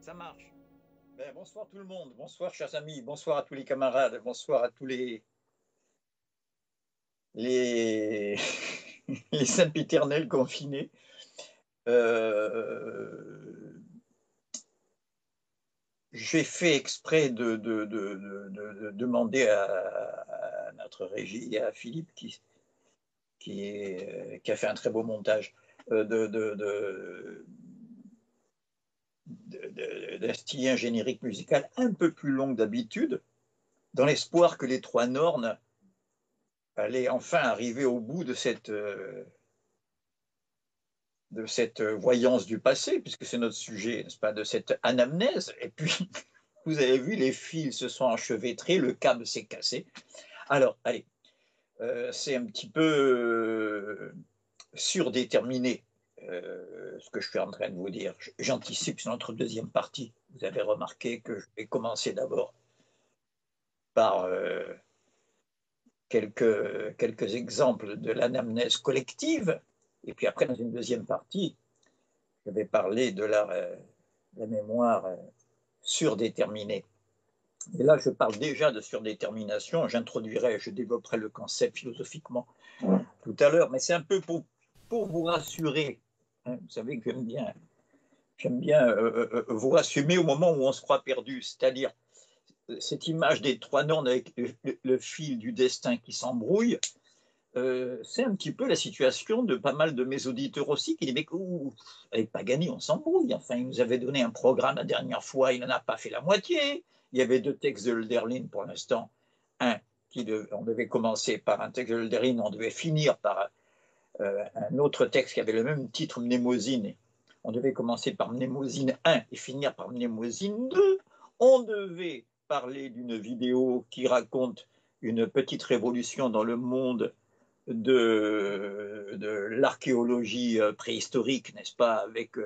Ça marche. Ben, bonsoir tout le monde, bonsoir chers amis, bonsoir à tous les camarades, bonsoir à tous les, les sempiternels confinés. J'ai fait exprès de demander à notre régie, à Philippe, qui a fait un très beau montage, d'instiller un générique musical un peu plus long que d'habitude, dans l'espoir que les Trois Nornes allaient enfin arriver au bout de cette voyance du passé, puisque c'est notre sujet, n'est-ce pas, de cette anamnèse. Et puis, vous avez vu, les fils se sont enchevêtrés, le câble s'est cassé. Alors, allez, c'est un petit peu surdéterminé ce que je suis en train de vous dire. J'anticipe sur notre deuxième partie. Vous avez remarqué que je vais commencer d'abord par quelques exemples de l'anamnèse collective, et puis après, dans une deuxième partie, je vais parler de la mémoire surdéterminée. Et là, je parle déjà de surdétermination, je développerai le concept philosophiquement tout à l'heure, mais c'est un peu pour vous rassurer. Hein, vous savez que j'aime bien vous rassurer au moment où on se croit perdu, c'est-à-dire cette image des Trois Nornes avec le fil du destin qui s'embrouille, c'est un petit peu la situation de pas mal de mes auditeurs aussi qui disent mais avec Pagani on s'embrouille, enfin il nous avait donné un programme la dernière fois, il n'en a pas fait la moitié, il y avait 2 textes de Hölderlin pour l'instant, on devait commencer par un texte de Hölderlin, on devait finir par un autre texte qui avait le même titre, Mnémosyne, on devait commencer par Mnémosyne 1 et finir par Mnémosyne 2, on devait parler d'une vidéo qui raconte une petite révolution dans le monde de l'archéologie préhistorique, n'est-ce pas, avec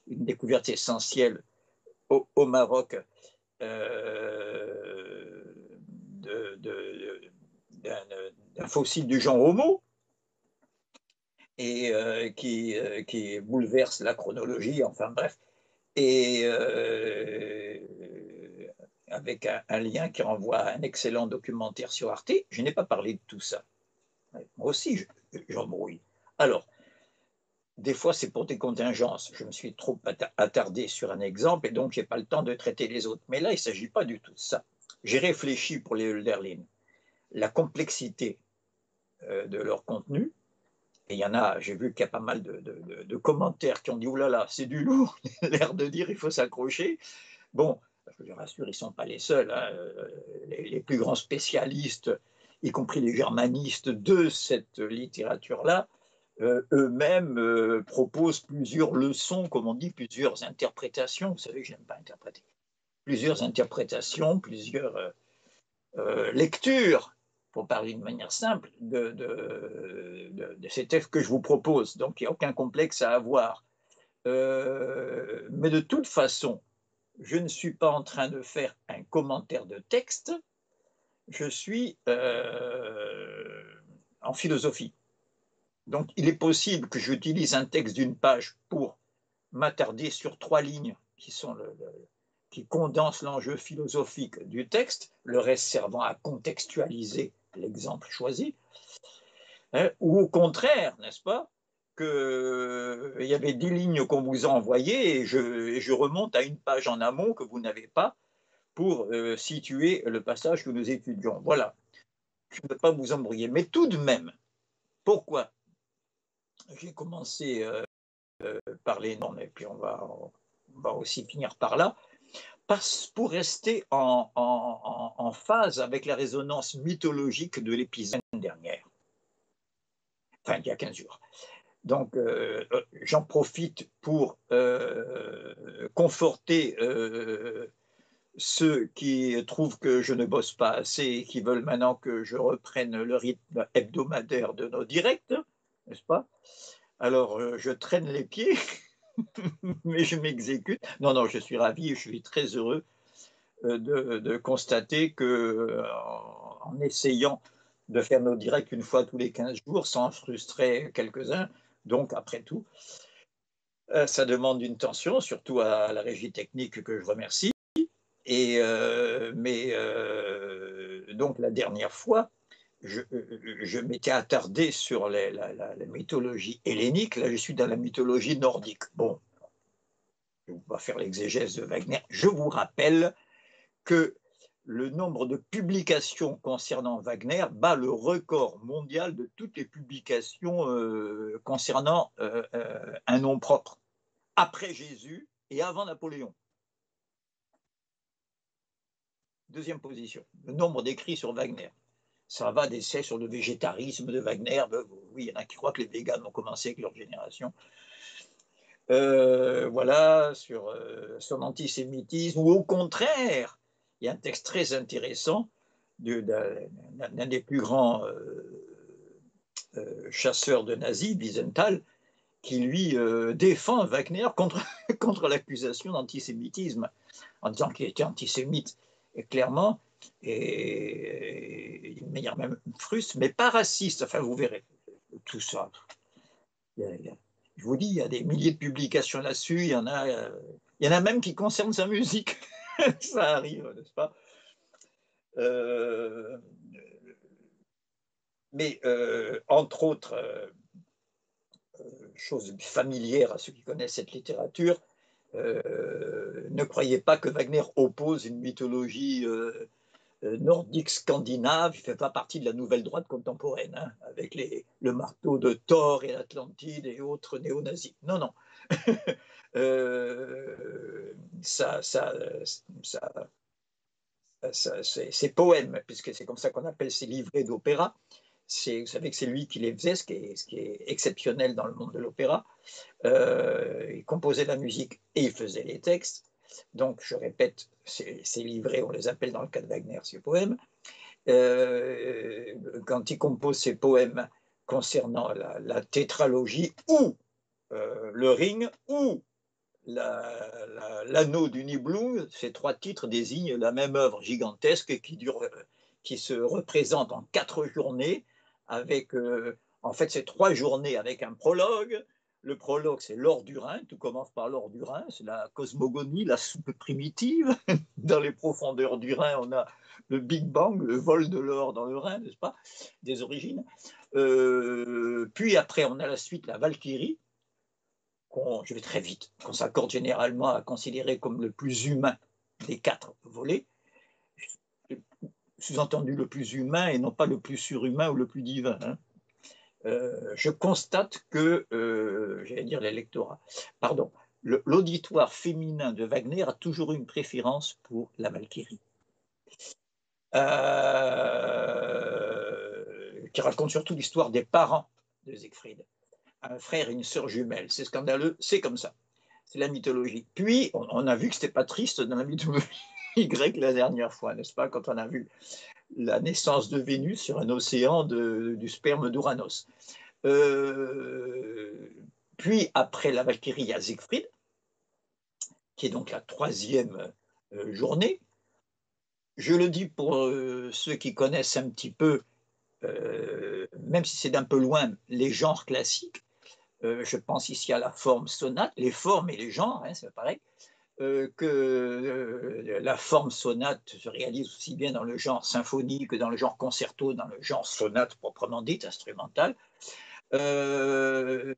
une découverte essentielle au Maroc d'un fossile du genre Homo, et qui bouleverse la chronologie, enfin bref, et avec un lien qui renvoie à un excellent documentaire sur Arte. Je n'ai pas parlé de tout ça. Moi aussi, j'embrouille. Alors, des fois, c'est pour des contingences. Je me suis trop attardé sur un exemple et donc je n'ai pas le temps de traiter les autres. Mais là, il ne s'agit pas du tout de ça. J'ai réfléchi pour les Hölderlin, la complexité de leur contenu. Et il y en a, j'ai vu qu'il y a pas mal de commentaires qui ont dit « Ouh là là, c'est du lourd », l'air de dire « il faut s'accrocher ». Bon, je vous rassure, ils ne sont pas les seuls. Hein. Les plus grands spécialistes, y compris les germanistes de cette littérature-là, eux-mêmes proposent plusieurs leçons, comme on dit, plusieurs interprétations. Vous savez que je n'aime pas interpréter. Plusieurs interprétations, plusieurs lectures, pour parler de manière simple, de ces textes que je vous propose. Donc, il n'y a aucun complexe à avoir. Mais de toute façon, je ne suis pas en train de faire un commentaire de texte, je suis en philosophie. Donc, il est possible que j'utilise un texte d'une page pour m'attarder sur 3 lignes qui condensent l'enjeu philosophique du texte, le reste servant à contextualiser l'exemple choisi, hein, ou au contraire, n'est-ce pas, qu'il y avait 10 lignes qu'on vous a envoyées et je remonte à une page en amont que vous n'avez pas pour situer le passage que nous étudions. Voilà, je ne peux pas vous embrouiller, mais tout de même, pourquoi j'ai commencé par les normes, et puis on va aussi finir par là, pour rester en phase avec la résonance mythologique de l'épisode dernière, enfin il y a 15 jours. Donc j'en profite pour conforter ceux qui trouvent que je ne bosse pas assez et qui veulent maintenant que je reprenne le rythme hebdomadaire de nos directs, n'est-ce pas? Alors je traîne les pieds, mais je m'exécute. Non, non, je suis ravi et je suis très heureux de constater que en essayant de faire nos directs une fois tous les 15 jours, sans frustrer quelques-uns, donc après tout, ça demande une tension, surtout à la régie technique que je remercie. Mais donc la dernière fois, je m'étais attardé sur la mythologie hellénique. Là, je suis dans la mythologie nordique. Bon, je ne vais pas faire l'exégèse de Wagner. Je vous rappelle que le nombre de publications concernant Wagner bat le record mondial de toutes les publications concernant un nom propre, après Jésus et avant Napoléon. Deuxième position, le nombre d'écrits sur Wagner. Ça va d'essais sur le végétarisme de Wagner. Oui, il y en a qui croient que les véganes ont commencé avec leur génération. Voilà, sur son antisémitisme, ou au contraire, il y a un texte très intéressant d'un des plus grands chasseurs de nazis, Wiesenthal, qui lui défend Wagner contre l'accusation d'antisémitisme, en disant qu'il était antisémite, et clairement, et d'une manière même fruste, mais pas raciste. Enfin, vous verrez tout ça. Je vous dis, il y a des milliers de publications là-dessus, il y en a même qui concernent sa musique. Ça arrive, n'est-ce pas? Mais entre autres choses familières à ceux qui connaissent cette littérature, ne croyez pas que Wagner oppose une mythologie nordique scandinave. Il ne fait pas partie de la nouvelle droite contemporaine, hein, avec le marteau de Thor et l'Atlantide et autres néo-nazis. Non, non. Ces poèmes, puisque c'est comme ça qu'on appelle ces livrets d'opéra, vous savez que c'est lui qui les faisait, ce qui est exceptionnel dans le monde de l'opéra. Il composait la musique et il faisait les textes. Donc, je répète, ces livrets, on les appelle dans le cas de Wagner ces poèmes. quand il compose ses poèmes concernant la tétralogie ou le ring ou l'anneau du Nibelung, ces trois titres désignent la même œuvre gigantesque qui se représente en 4 journées avec, en fait, c'est 3 journées avec un prologue. Le prologue, c'est l'or du Rhin, tout commence par l'or du Rhin, c'est la cosmogonie, la soupe primitive. Dans les profondeurs du Rhin, on a le Big Bang, le vol de l'or dans le Rhin, n'est-ce pas, des origines. Puis après, on a la suite, la Valkyrie, je vais très vite, qu'on s'accorde généralement à considérer comme le plus humain des 4 volets, sous-entendu le plus humain et non pas le plus surhumain ou le plus divin. Hein. Je constate que, j'allais dire l'électorat, pardon, l'auditoire féminin de Wagner a toujours eu une préférence pour la Valkyrie. Qui raconte surtout l'histoire des parents de Siegfried. Un frère et une sœur jumelle. C'est scandaleux, c'est comme ça. C'est la mythologie. Puis, on a vu que ce n'était pas triste dans la mythologie grecque la dernière fois, n'est-ce pas, quand on a vu la naissance de Vénus sur un océan du sperme d'Uranos. Puis, après la Valkyrie, il y a Siegfried, qui est donc la 3e journée. Je le dis pour ceux qui connaissent un petit peu, même si c'est d'un peu loin, les genres classiques. Je pense ici à la forme sonate, les formes et les genres, hein, c'est pareil, que la forme sonate se réalise aussi bien dans le genre symphonie que dans le genre concerto, dans le genre sonate proprement dite, instrumentale. On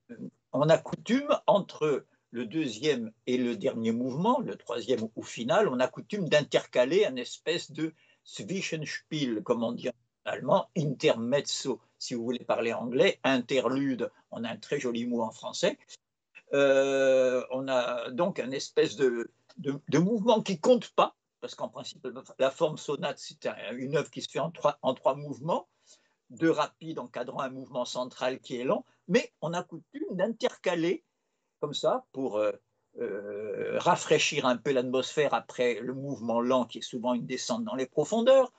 a coutume, entre le 2e et le dernier mouvement, le 3e ou final, on a coutume d'intercaler une espèce de Zwischenspiel, comme on dit en allemand, intermezzo, si vous voulez parler anglais, interlude, on a un très joli mot en français. On a donc une espèce de mouvement qui ne compte pas, parce qu'en principe, la forme sonate, c'est une œuvre qui se fait en trois mouvements, 2 rapides encadrant un mouvement central qui est lent, mais on a coutume d'intercaler comme ça pour rafraîchir un peu l'atmosphère après le mouvement lent qui est souvent une descente dans les profondeurs.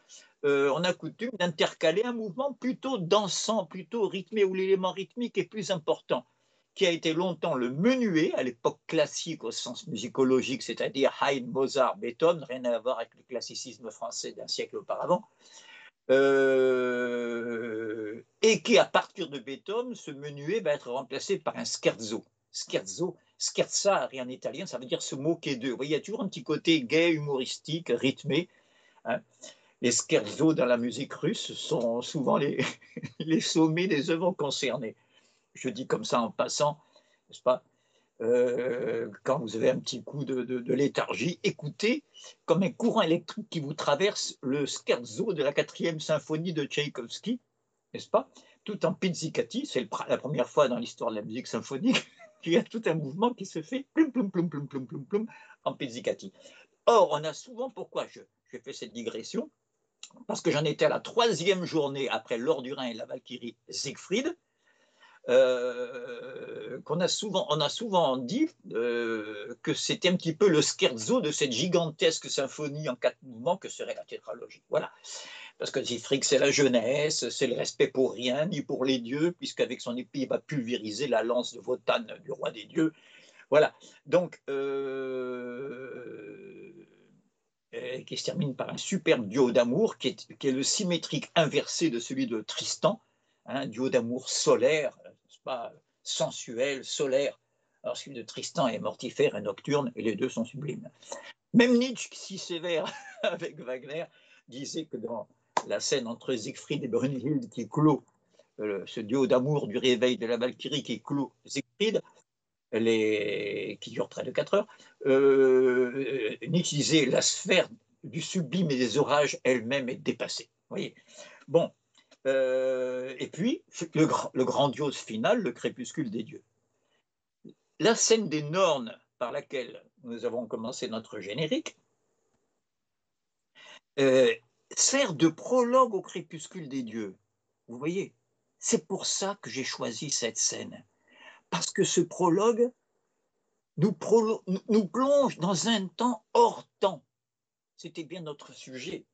On a coutume d'intercaler un mouvement plutôt dansant, plutôt rythmé, où l'élément rythmique est plus important, qui a été longtemps le menuet, à l'époque classique au sens musicologique, c'est-à-dire Haydn, Mozart, Beethoven, rien à voir avec le classicisme français d'un siècle auparavant, et qui, à partir de Beethoven, ce menuet va être remplacé par un scherzo. Scherzo, scherzare en italien, ça veut dire se moquer d'eux. Vous voyez, il y a toujours un petit côté gai, humoristique, rythmé. Hein. Les scherzos dans la musique russe sont souvent les sommets des œuvres concernées. Je dis comme ça en passant, n'est-ce pas, quand vous avez un petit coup de léthargie, écoutez comme un courant électrique qui vous traverse le scherzo de la 4e symphonie de Tchaïkovski, n'est-ce pas, tout en pizzicati. C'est la première fois dans l'histoire de la musique symphonique qu'il y a tout un mouvement qui se fait plum, plum, plum, plum, plum, plum, plum, en pizzicati. Or, on a souvent, pourquoi je fais cette digression, parce que j'en étais à la 3e journée après l'or du Rhin et la Valkyrie Siegfried, on a souvent dit que c'était un petit peu le scherzo de cette gigantesque symphonie en 4 mouvements que serait la tétralogie. Voilà. Parce que Siegfried, c'est la jeunesse, c'est le respect pour rien, ni pour les dieux, puisqu'avec son épée, il va pulvériser la lance de Wotan, du roi des dieux. Voilà. Donc, qui se termine par un superbe duo d'amour, qui est le symétrique inversé de celui de Tristan, un duo d'amour solaire, pas sensuel, solaire. Alors, celui de Tristan est mortifère et nocturne, et les deux sont sublimes. Même Nietzsche, si sévère avec Wagner, disait que dans la scène entre Siegfried et Brunhilde qui clôt ce duo d'amour du réveil de la Valkyrie qui clôt Siegfried, qui dure près de 4 heures, Nietzsche disait la sphère du sublime et des orages elle-même est dépassée. Vous voyez. Bon, et puis le grandiose final, le crépuscule des dieux. La scène des Nornes par laquelle nous avons commencé notre générique sert de prologue au crépuscule des dieux. Vous voyez, c'est pour ça que j'ai choisi cette scène. Parce que ce prologue nous plonge dans un temps hors temps. C'était bien notre sujet.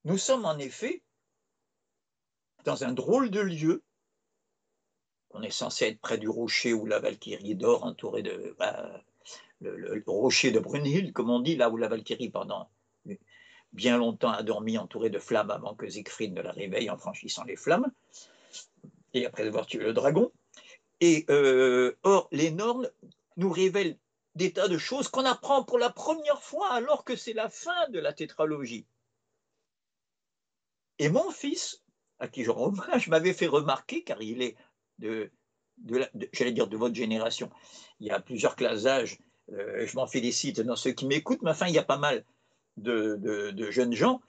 Nous sommes en effet dans un drôle de lieu. On est censé être près du rocher où la Valkyrie dort, entourée de le rocher de Brunhild, comme on dit, là où la Valkyrie, pendant bien longtemps, a dormi entourée de flammes avant que Siegfried ne la réveille en franchissant les flammes, et après avoir tué le dragon. Et or, les Nornes nous révèlent des tas de choses qu'on apprend pour la première fois alors que c'est la fin de la tétralogie. Et mon fils, à qui je rends hommage, m'avait fait remarquer, car il est j'allais dire de votre génération, il y a plusieurs classes d'âge, je m'en félicite dans ceux qui m'écoutent, mais enfin, il y a pas mal de jeunes gens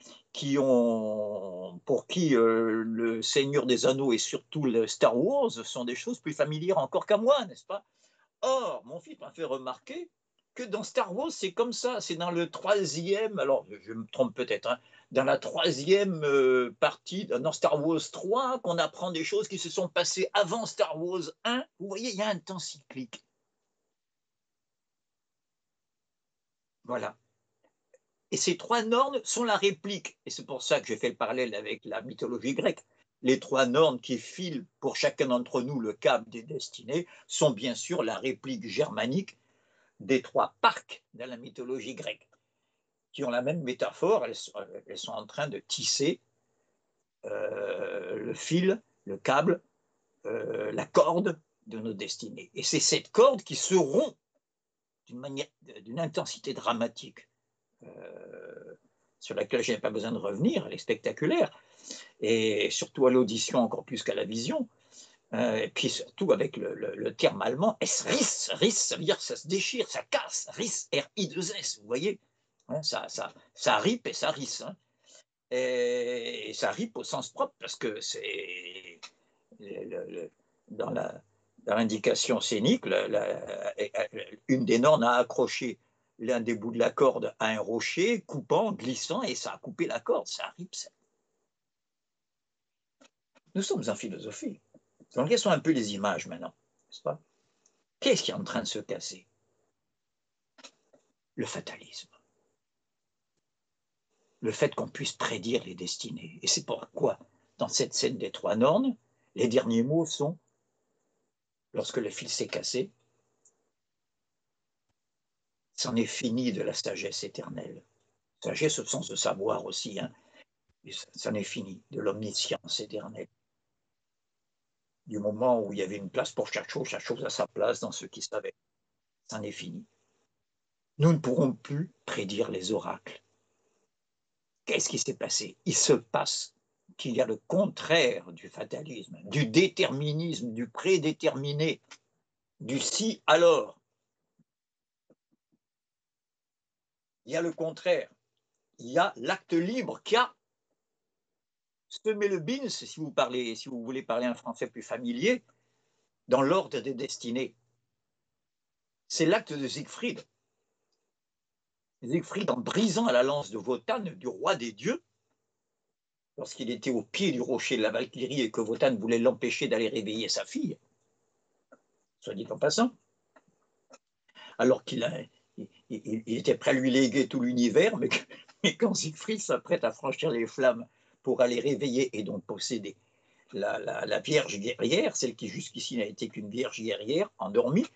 pour qui le Seigneur des Anneaux et surtout le Star Wars sont des choses plus familières encore qu'à moi, n'est-ce pas? Or, mon fils m'a fait remarquer que dans Star Wars, c'est comme ça, c'est dans le troisième, alors je me trompe peut-être, hein, dans la troisième partie, dans Star Wars 3, qu'on apprend des choses qui se sont passées avant Star Wars 1. Vous voyez, il y a un temps cyclique. Voilà. Et ces trois Nornes sont la réplique, et c'est pour ça que j'ai fait le parallèle avec la mythologie grecque. Les trois Nornes qui filent pour chacun d'entre nous le câble des destinées sont bien sûr la réplique germanique des trois parcs dans la mythologie grecque, qui ont la même métaphore. Elles sont en train de tisser le fil, le câble, la corde de nos destinées. Et c'est cette corde qui se rompt d'une intensité dramatique sur laquelle je n'ai pas besoin de revenir. Elle est spectaculaire. Et surtout à l'audition encore plus qu'à la vision. Et puis surtout avec le terme allemand, es riss, ça veut dire que ça se déchire, ça casse, riss, R-I-2-S, vous voyez, hein, ça ripe et ça risse. Hein. Et ça ripe au sens propre parce que c'est dans l'indication scénique, une des nornes a accroché l'un des bouts de la corde à un rocher, coupant, glissant, et ça a coupé la corde, ça ripe. Ça. Nous sommes en philosophie. Donc, quelles sont un peu les images maintenant, n'est-ce pas? Qu'est-ce qui est en train de se casser? Le fatalisme. Le fait qu'on puisse prédire les destinées. Et c'est pourquoi, dans cette scène des trois Nornes, les derniers mots sont, lorsque le fil s'est cassé, c'en est fini de la sagesse éternelle. Sagesse au sens de savoir aussi, hein. C'en est fini de l'omniscience éternelle. Du moment où il y avait une place pour chaque chose à sa place dans ceux qui savaient. C'en est fini. Nous ne pourrons plus prédire les oracles. Qu'est-ce qui s'est passé? Il se passe qu'il y a le contraire du fatalisme, du déterminisme, du prédéterminé, du si alors. Il y a le contraire. Il y a l'acte libre qui a semé le bins, si vous voulez parler un français plus familier, dans l'ordre des destinées. C'est l'acte de Siegfried. Siegfried, en brisant à la lance de Wotan, du roi des dieux, lorsqu'il était au pied du rocher de la Valkyrie et que Wotan voulait l'empêcher d'aller réveiller sa fille, soit dit en passant, alors qu'il était prêt à lui léguer tout l'univers, mais quand Siegfried s'apprête à franchir les flammes pour aller réveiller et donc posséder la vierge guerrière, celle qui jusqu'ici n'a été qu'une vierge guerrière endormie,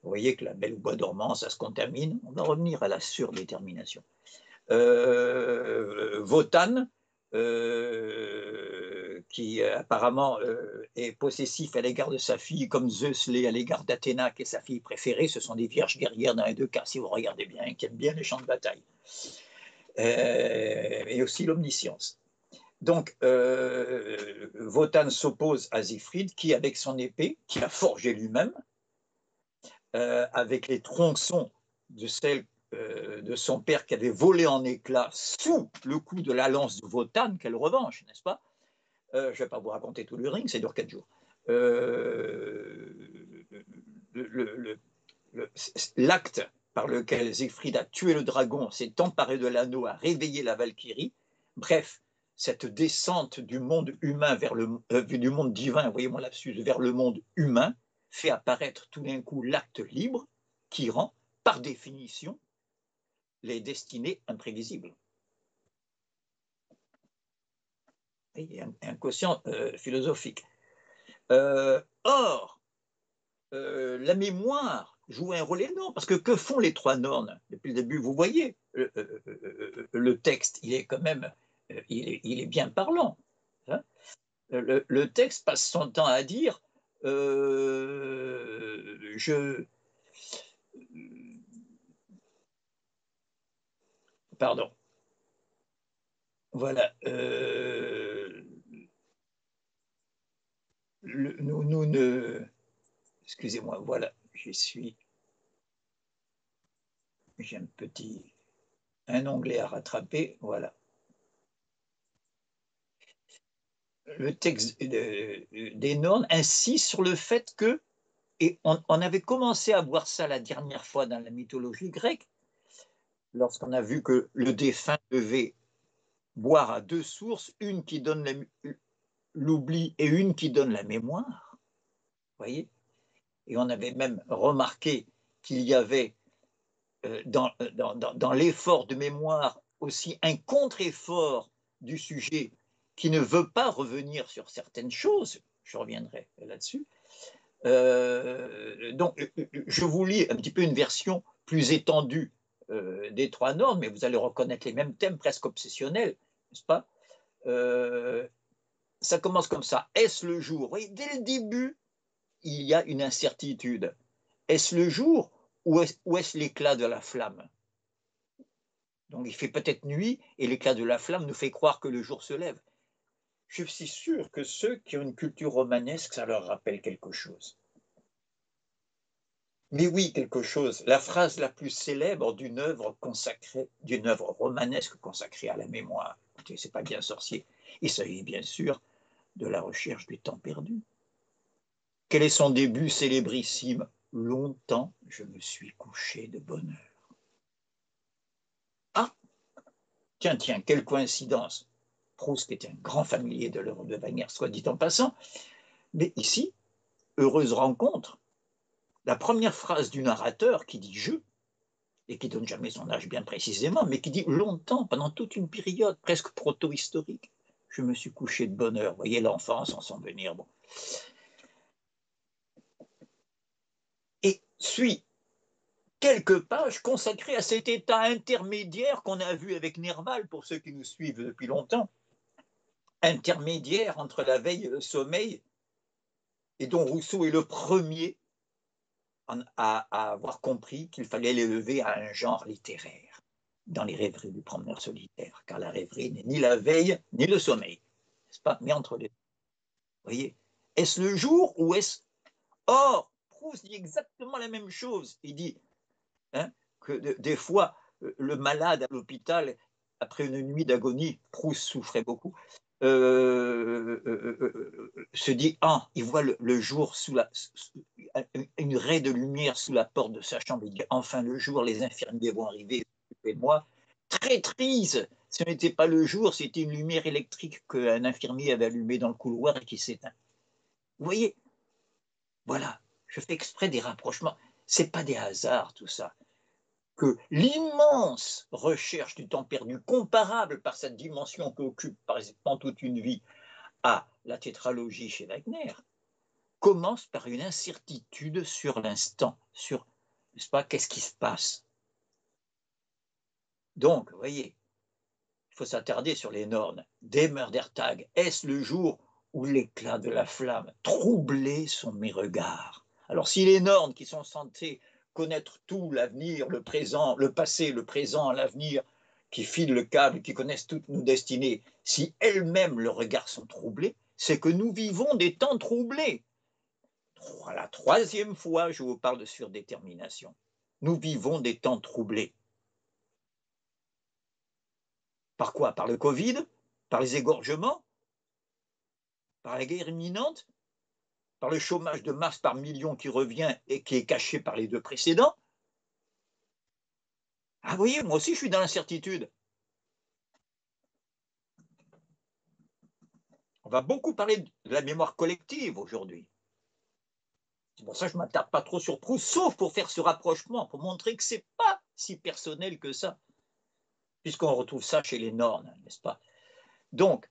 vous voyez que la belle au bois dormant, ça se contamine. On va revenir à la surdétermination. Wotan, qui apparemment est possessif à l'égard de sa fille, comme Zeus l'est à l'égard d'Athéna, qui est sa fille préférée. Ce sont des vierges guerrières dans les deux cas, si vous regardez bien, qui aiment bien les champs de bataille. Et aussi l'omniscience. Donc, Wotan s'oppose à Siegfried, qui, avec son épée, qui a forgé lui-même, avec les tronçons de celle de son père qui avait volé en éclats sous le coup de la lance de Wotan, quelle revanche, n'est-ce pas? Je ne vais pas vous raconter tout le ring, ça dure 4 jours. L'acte par lequel Siegfried a tué le dragon, s'est emparé de l'anneau, a réveillé la Valkyrie. Bref, cette descente du monde humain vers du monde divin, voyez mon lapsus, vers le monde humain, fait apparaître tout d'un coup l'acte libre qui rend, par définition, les destinées imprévisibles. Il y a un quotient philosophique. Or, la mémoire joue un rôle énorme, parce que font les trois nornes depuis le début? Vous voyez, le texte, il est quand même, il est bien parlant. Hein, le texte passe son temps à dire je. Pardon. Voilà. Nous ne. Excusez-moi, voilà, j'ai un onglet à rattraper, voilà. Le texte des nornes insiste sur le fait que, et on avait commencé à voir ça la dernière fois dans la mythologie grecque, lorsqu'on a vu que le défunt devait boire à deux sources, une qui donne l'oubli et une qui donne la mémoire, voyez. Et on avait même remarqué qu'il y avait dans l'effort de mémoire aussi un contre-effort du sujet qui ne veut pas revenir sur certaines choses. Je reviendrai là-dessus. Donc, je vous lis un petit peu une version plus étendue des trois normes, mais vous allez reconnaître les mêmes thèmes presque obsessionnels, n'est-ce pas? Ça commence comme ça. Est-ce le jour? Vous voyez, dès le début, il y a une incertitude. Est-ce le jour ou est-ce l'éclat de la flamme? Donc il fait peut-être nuit et l'éclat de la flamme nous fait croire que le jour se lève. Je suis sûr que ceux qui ont une culture romanesque, ça leur rappelle quelque chose. Mais oui, quelque chose. La phrase la plus célèbre d'une œuvre consacrée, d'une œuvre romanesque consacrée à la mémoire. Écoutez, c'est pas bien sorcier. Il s'agit bien sûr de la recherche du temps perdu. Quel est son début célébrissime? Longtemps, je me suis couché de bonne heure. Ah, tiens, quelle coïncidence. Proust était un grand familier de l'œuvre de Wagner, soit dit en passant. Mais ici, heureuse rencontre, la première phrase du narrateur qui dit je, et qui donne jamais son âge bien précisément, mais qui dit longtemps, pendant toute une période presque proto-historique, je me suis couché de bonne heure. Vous voyez l'enfance en s'en venir. Bon. Et suit quelques pages consacrées à cet état intermédiaire qu'on a vu avec Nerval, pour ceux qui nous suivent depuis longtemps, intermédiaire entre la veille et le sommeil, et dont Rousseau est le premier à avoir compris qu'il fallait l'élever à un genre littéraire dans les rêveries du promeneur solitaire, car la rêverie n'est ni la veille ni le sommeil, n'est-ce pas? Mais entre les deux. Vous voyez, est-ce le jour ou est-ce... Or, Proust dit exactement la même chose. Il dit que des fois, le malade à l'hôpital, après une nuit d'agonie, Proust souffrait beaucoup, se dit, il voit le jour une raie de lumière sous la porte de sa chambre. Il dit, enfin le jour, les infirmiers vont arriver, et moi, très triste. Ce n'était pas le jour, c'était une lumière électrique qu'un infirmier avait allumée dans le couloir et qui s'éteint. Vous voyez, voilà, je fais exprès des rapprochements. Ce n'est pas des hasards tout ça. Que l'immense recherche du temps perdu, comparable par sa dimension qu'occupe par exemple toute une vie à la tétralogie chez Wagner, commence par une incertitude sur l'instant, sur, n'est-ce pas, qu'est-ce qui se passe. Donc, vous voyez, il faut s'attarder sur les nornes. Des Mördertag, est-ce le jour où l'éclat de la flamme troublait sont mes regards? Alors, si les nornes qui sont censées connaître tout, l'avenir, le présent, le passé, le présent, l'avenir, qui filent le câble, qui connaissent toutes nos destinées, si elles-mêmes, leurs regards sont troublés, c'est que nous vivons des temps troublés. La troisième fois, je vous parle de surdétermination. Nous vivons des temps troublés. Par quoi? Par le Covid? Par les égorgements? Par la guerre imminente? Par le chômage de masse par millions qui revient et qui est caché par les deux précédents? Ah, vous voyez, moi aussi, je suis dans l'incertitude. On va beaucoup parler de la mémoire collective aujourd'hui. C'est pour ça que je ne m'attarde pas trop sur Proust, sauf pour faire ce rapprochement, pour montrer que ce n'est pas si personnel que ça, puisqu'on retrouve ça chez les Nornes, n'est-ce pas? Donc,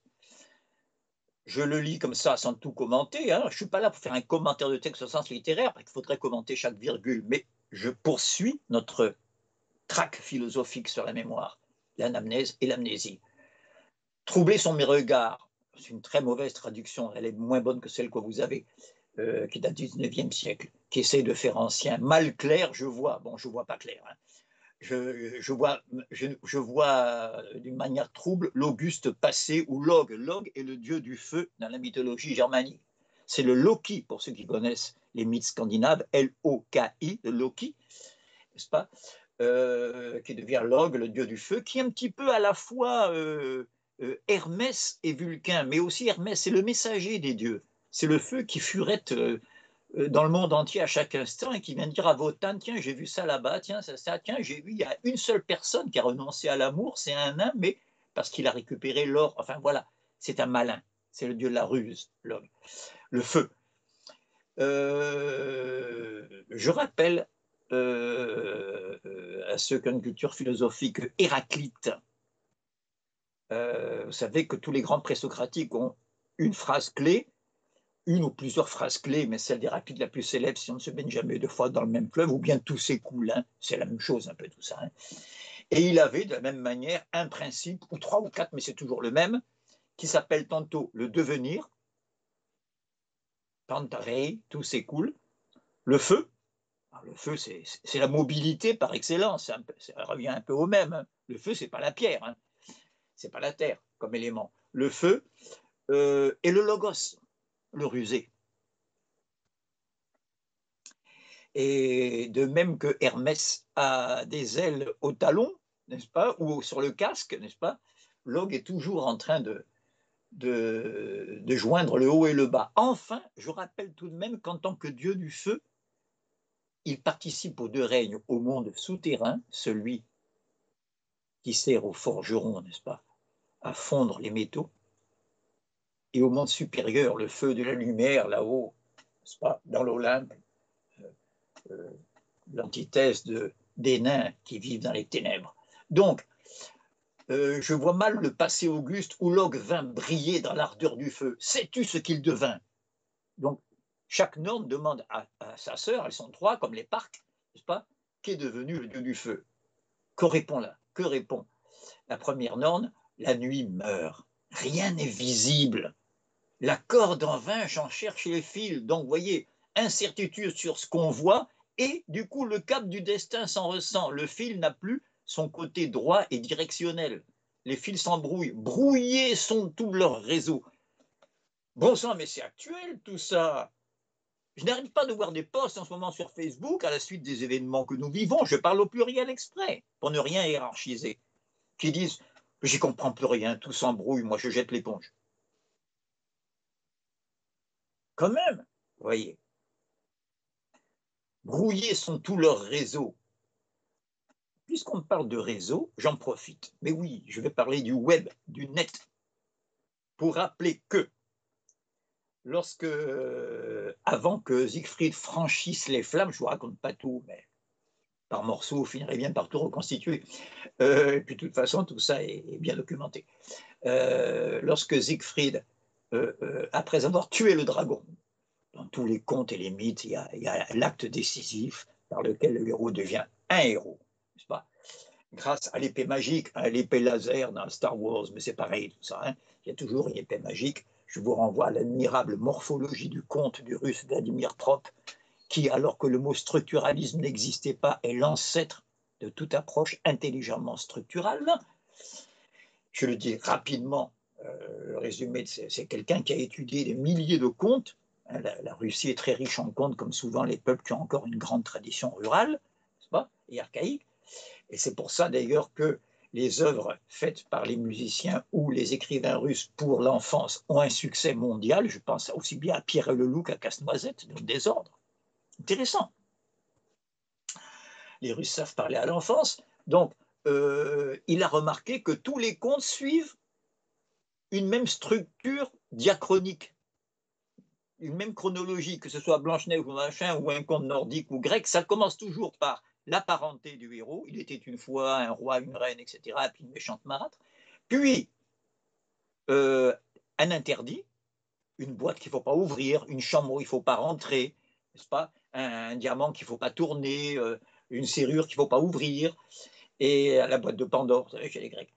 je le lis comme ça sans tout commenter. Hein. Je ne suis pas là pour faire un commentaire de texte au sens littéraire, parce qu'il faudrait commenter chaque virgule, mais je poursuis notre traque philosophique sur la mémoire, l'anamnèse et l'amnésie. Troubler sont mes regards. C'est une très mauvaise traduction, elle est moins bonne que celle que vous avez, qui date du 19e siècle, qui essaie de faire ancien. Mal clair, je vois. Bon, je ne vois pas clair. Hein. Je vois d'une manière trouble l'Auguste passé ou Log. Log est le dieu du feu dans la mythologie germanique. C'est le Loki, pour ceux qui connaissent les mythes scandinaves, L-O-K-I, le Loki, n'est-ce pas, qui devient Log, le dieu du feu, qui est un petit peu à la fois Hermès et Vulcain, mais aussi Hermès, c'est le messager des dieux. C'est le feu qui furette dans le monde entier à chaque instant et qui vient dire à Wotan, tiens, j'ai vu ça là-bas, tiens, ça, tiens, j'ai vu, il y a une seule personne qui a renoncé à l'amour, c'est un nain, mais parce qu'il a récupéré l'or. Enfin voilà, c'est un malin, c'est le dieu de la ruse, l'homme, le feu. Je rappelle à ceux qui ont une culture philosophique, Héraclite. Vous savez que tous les grands présocratiques ont une phrase clé, une ou plusieurs phrases clés, mais celle d'Héraclite la plus célèbre, si on ne se baigne jamais deux fois dans le même fleuve, ou bien tout s'écoule, hein, c'est la même chose un peu tout ça. Hein. Et il avait de la même manière un principe, ou trois ou quatre, mais c'est toujours le même, qui s'appelle tantôt le devenir, pantarei, tout s'écoule, le feu. Alors, le feu, c'est la mobilité par excellence, ça revient un peu au même. Hein. Le feu, c'est pas la pierre, hein. C'est pas la terre comme élément. Le feu et le logos, le rusé. Et de même que Hermès a des ailes au talon, n'est-ce pas, ou sur le casque, n'est-ce pas, Log est toujours en train de joindre le haut et le bas. Enfin, je rappelle tout de même qu'en tant que dieu du feu, il participe aux deux règnes, au monde souterrain, celui qui sert aux forgerons, n'est-ce pas, à fondre les métaux, et au monde supérieur, le feu de la lumière, là-haut, n'est-ce pas, dans l'Olympe, l'antithèse des nains qui vivent dans les ténèbres. Donc, je vois mal le passé auguste où Log vint briller dans l'ardeur du feu. Sais-tu ce qu'il devint? Donc, chaque norne demande à sa sœur, elles sont trois, comme les parcs, n'est-ce pas, qu'est devenu le dieu du feu? Que répond là? Que répond la première norne? La nuit meurt. Rien n'est visible. La corde en vain, j'en cherche les fils. Donc, vous voyez, incertitude sur ce qu'on voit, et du coup, le cap du destin s'en ressent. Le fil n'a plus son côté droit et directionnel. Les fils s'embrouillent. Brouillés sont tous leurs réseaux. Bon sang, mais c'est actuel tout ça. Je n'arrive pas de voir des posts en ce moment sur Facebook à la suite des événements que nous vivons. Je parle au pluriel exprès, pour ne rien hiérarchiser. Qui disent, j'y comprends plus rien, tout s'embrouille, moi je jette l'éponge. Quand même, vous voyez. Brouillés sont tous leurs réseaux. Puisqu'on parle de réseau, j'en profite. Mais oui, je vais parler du web, du net, pour rappeler que avant que Siegfried franchisse les flammes, je ne vous raconte pas tout, mais par morceaux, vous finirez bien par tout reconstituer. Et puis de toute façon, tout ça est bien documenté. Lorsque Siegfried, après avoir tué le dragon, dans tous les contes et les mythes, il y a l'acte décisif par lequel le héros devient un héros, n'est-ce pas? Grâce à l'épée magique, à l'épée laser dans Star Wars, mais c'est pareil tout ça. Hein. Il y a toujours une épée magique. Je vous renvoie à l'admirable morphologie du conte du russe Vladimir Trop, qui, alors que le mot structuralisme n'existait pas, est l'ancêtre de toute approche intelligemment structurale. Je le dis rapidement, le résumé, c'est quelqu'un qui a étudié des milliers de contes. La Russie est très riche en contes, comme souvent les peuples qui ont encore une grande tradition rurale, n'est-ce pas, et archaïque. Et c'est pour ça d'ailleurs que les œuvres faites par les musiciens ou les écrivains russes pour l'enfance ont un succès mondial. Je pense aussi bien à Pierre et le Loup qu'à Casse-Noisette, dans le désordre. Intéressant. Les Russes savent parler à l'enfance. Donc, il a remarqué que tous les contes suivent une même structure diachronique, une même chronologie, que ce soit Blanche-Neige ou machin, ou un conte nordique ou grec, ça commence toujours par la parenté du héros. Il était une fois un roi, une reine, etc., et puis une méchante marâtre. Puis, un interdit, une boîte qu'il ne faut pas ouvrir, une chambre où il ne faut pas rentrer, n'est-ce pas, un diamant qu'il ne faut pas tourner, une serrure qu'il ne faut pas ouvrir, et la boîte de Pandore, vous savez, chez les Grecs.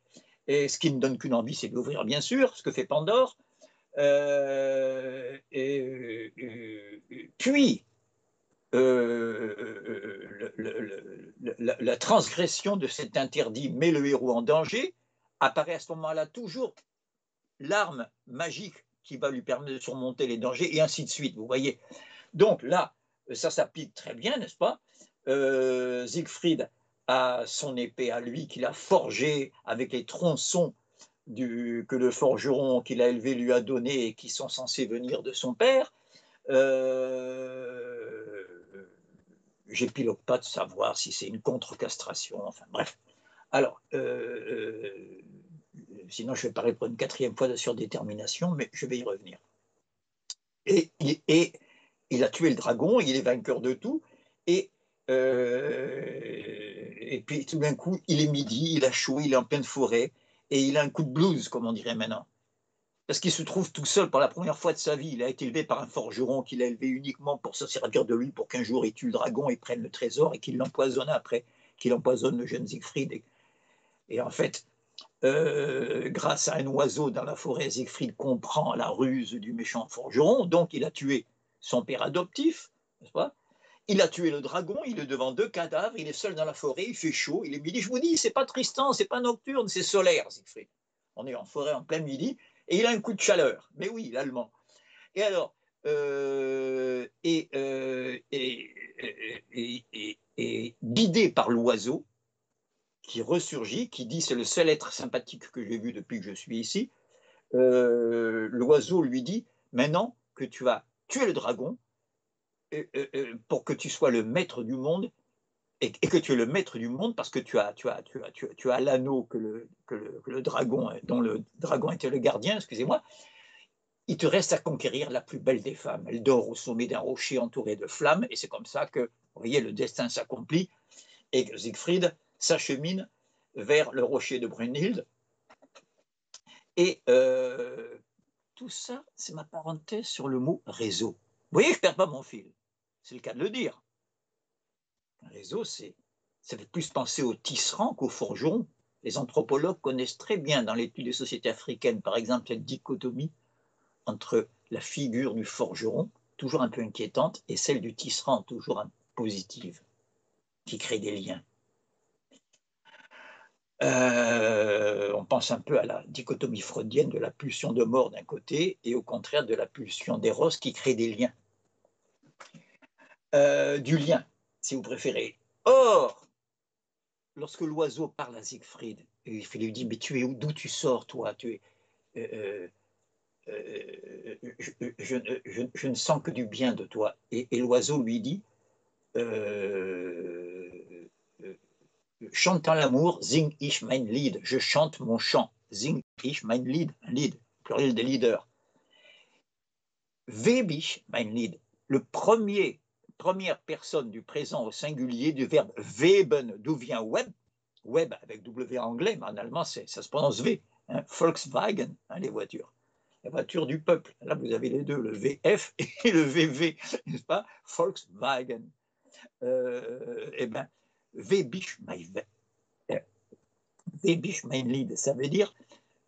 Et ce qui ne donne qu'une envie, c'est de l'ouvrir, bien sûr, ce que fait Pandore. Puis, la transgression de cet interdit met le héros en danger, apparaît à ce moment-là toujours l'arme magique qui va lui permettre de surmonter les dangers, et ainsi de suite, vous voyez. Donc là, ça s'applique très bien, n'est-ce pas? Siegfried a son épée à lui, qu'il a forgée avec les tronçons que le forgeron qu'il a élevé lui a donné et qui sont censés venir de son père. J'épilogue pas de savoir si c'est une contre-castration, enfin bref. Alors, sinon je vais parler pour une quatrième fois de surdétermination, mais je vais y revenir. Et il a tué le dragon, il est vainqueur de tout, et puis tout d'un coup, il est midi, il a chaud, il est en pleine forêt, et il a un coup de blues, comme on dirait maintenant. Parce qu'il se trouve tout seul pour la première fois de sa vie. Il a été élevé par un forgeron qui l'a élevé uniquement pour se servir de lui, pour qu'un jour il tue le dragon et prenne le trésor, et qu'il l'empoisonne après, qu'il empoisonne le jeune Siegfried. Et en fait, grâce à un oiseau dans la forêt, Siegfried comprend la ruse du méchant forgeron, donc il a tué son père adoptif, n'est-ce pas? Il a tué le dragon, il est devant deux cadavres, il est seul dans la forêt, il fait chaud, il est midi. Je vous dis, c'est pas Tristan, c'est pas nocturne, c'est solaire, Siegfried. On est en forêt en plein midi, et il a un coup de chaleur. Mais oui, l'allemand. Et alors, guidé par l'oiseau, qui ressurgit, qui dit c'est le seul être sympathique que j'ai vu depuis que je suis ici, l'oiseau lui dit maintenant que tu as tué le dragon, pour que tu sois le maître du monde, et que tu es le maître du monde parce que tu as l'anneau que le dragon, dont le dragon était le gardien, excusez-moi, il te reste à conquérir la plus belle des femmes. Elle dort au sommet d'un rocher entouré de flammes, et c'est comme ça que, vous voyez, le destin s'accomplit, et que Siegfried s'achemine vers le rocher de Brunhild. Et tout ça, c'est ma parenthèse sur le mot réseau. Vous voyez, je ne perds pas mon fil. C'est le cas de le dire. Un réseau, ça fait plus penser au tisserand qu'au forgeron. Les anthropologues connaissent très bien, dans l'étude des sociétés africaines, par exemple, cette dichotomie entre la figure du forgeron, toujours un peu inquiétante, et celle du tisserand, toujours un peu positive, qui crée des liens. On pense un peu à la dichotomie freudienne de la pulsion de mort d'un côté et au contraire de la pulsion d'éros qui crée des liens. Du lien, si vous préférez. Or, lorsque l'oiseau parle à Siegfried, il lui dit, mais tu es où, d'où tu sors, toi, tu es, je ne sens que du bien de toi. Et l'oiseau lui dit, chantant l'amour, sing ich mein Lied, je chante mon chant, sing ich mein Lied, un lead, pluriel des leaders. Web ich mein Lied, première personne du présent au singulier du verbe weben, d'où vient web, web avec W en anglais, mais en allemand ça se prononce V, hein, Volkswagen, hein, les voitures du peuple. Là, vous avez les deux, le VF et le VV, n'est-ce pas? Volkswagen. Eh bien, Web ich mein Lied, ça veut dire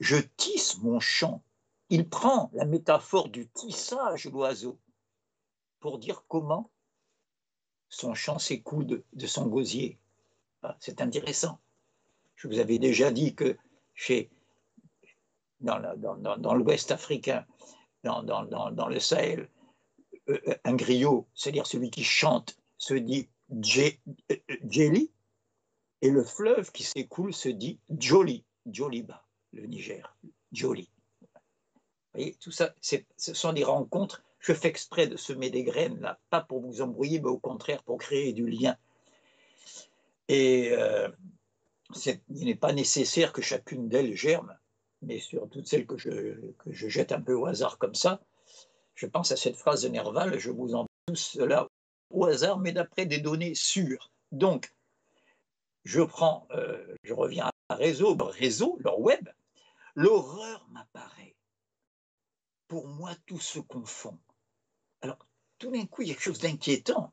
je tisse mon chant. Il prend la métaphore du tissage, l'oiseau, pour dire comment son chant s'écoule de son gosier. C'est intéressant. Je vous avais déjà dit que dans l'Ouest africain, dans le Sahel, un griot, c'est-à-dire celui qui chante, se dit Djeli, et le fleuve qui s'écoule se dit Djoli, Djoliba, le Niger, Djoli. Vous voyez, tout ça, ce sont des rencontres. Je fais exprès de semer des graines, là, pas pour vous embrouiller, mais au contraire pour créer du lien. Et il n'est pas nécessaire que chacune d'elles germe, mais sur toutes celles que je jette un peu au hasard comme ça, je pense à cette phrase de Nerval, je vous en tous cela au hasard, mais d'après des données sûres. Donc, je reviens à réseau, leur web, l'horreur m'apparaît. pour moi, tout se confond. Alors, tout d'un coup, il y a quelque chose d'inquiétant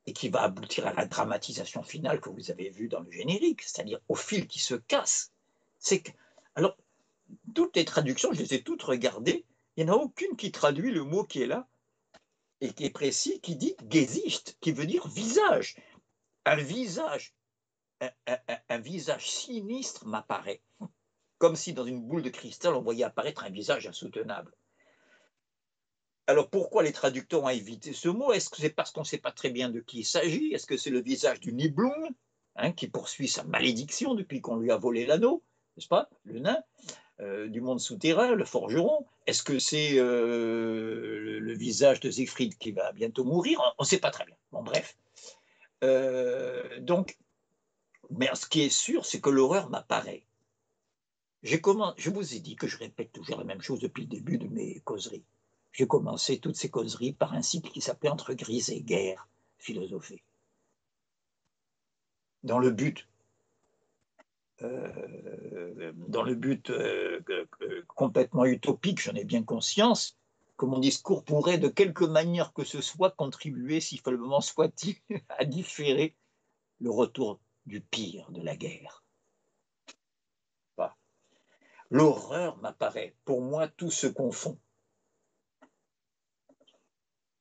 et qui va aboutir à la dramatisation finale que vous avez vue dans le générique, c'est-à-dire au fil qui se casse. C'est que, alors, toutes les traductions, je les ai toutes regardées, il n'y en a aucune qui traduit le mot qui est là et qui est précis, qui dit Gesicht, qui veut dire visage. Un visage, un visage sinistre m'apparaît, comme si dans une boule de cristal, on voyait apparaître un visage insoutenable. Alors pourquoi les traducteurs ont évité ce mot? Est-ce que c'est parce qu'on ne sait pas très bien de qui il s'agit? Est-ce que c'est le visage du Nibelung, qui poursuit sa malédiction depuis qu'on lui a volé l'anneau, n'est-ce pas, le nain du monde souterrain, le forgeron? Est-ce que c'est le visage de Siegfried qui va bientôt mourir? On ne sait pas très bien. Bon, bref. Donc, mais ce qui est sûr, c'est que l'horreur m'apparaît. Je vous ai dit que je répète toujours la même chose depuis le début de mes causeries. J'ai commencé toutes ces causeries par un cycle qui s'appelait Entre grise et guerre, philosophie. Dans le but, complètement utopique, j'en ai bien conscience, que mon discours pourrait de quelque manière que ce soit contribuer, si faiblement soit-il, à différer le retour du pire de la guerre. L'horreur m'apparaît. Pour moi, tout se confond.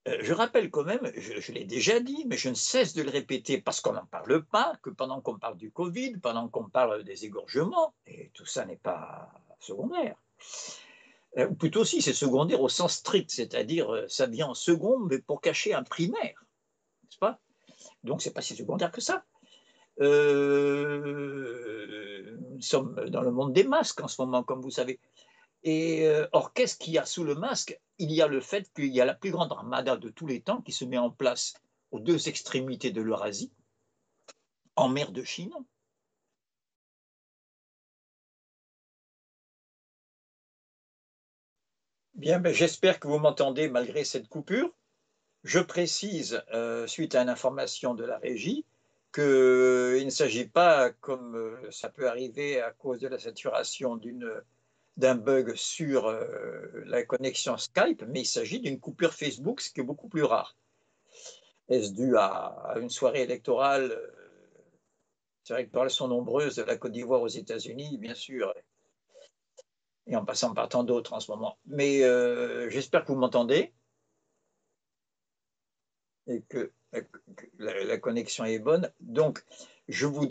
Je rappelle quand même, je l'ai déjà dit, mais je ne cesse de le répéter parce qu'on n'en parle pas, que pendant qu'on parle du Covid, pendant qu'on parle des égorgements, et tout ça n'est pas secondaire, ou plutôt si, c'est secondaire au sens strict, c'est-à-dire ça vient en seconde, mais pour cacher un primaire, n'est-ce pas? Donc c'est pas si secondaire que ça. Nous sommes dans le monde des masques en ce moment, comme vous savez. Et or, qu'est-ce qu'il y a sous le masque? Il y a le fait qu'il y a la plus grande armada de tous les temps qui se met en place aux deux extrémités de l'Eurasie, en mer de Chine. Bien, ben, j'espère que vous m'entendez malgré cette coupure. Je précise, suite à une information de la régie, qu'il ne s'agit pas, comme ça peut arriver à cause de la saturation d'un bug sur la connexion Skype, mais il s'agit d'une coupure Facebook, ce qui est beaucoup plus rare. Est-ce dû à une soirée électorale? C'est vrai que les sont nombreuses de la Côte d'Ivoire aux États-Unis, bien sûr, et en passant par tant d'autres en ce moment. Mais j'espère que vous m'entendez et que la connexion est bonne. Donc, je vous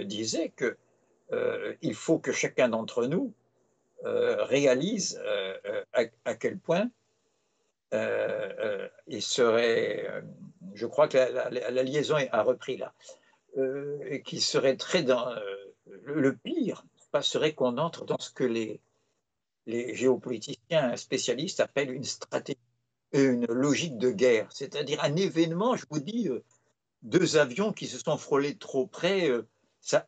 disais que il faut que chacun d'entre nous réalise à quel point il serait, je crois que la liaison a repris là, et qui serait très dans le pire, serait qu'on entre dans ce que les géopoliticiens spécialistes appellent une stratégie, une logique de guerre, c'est-à-dire un événement, je vous dis, deux avions qui se sont frôlés trop près, ça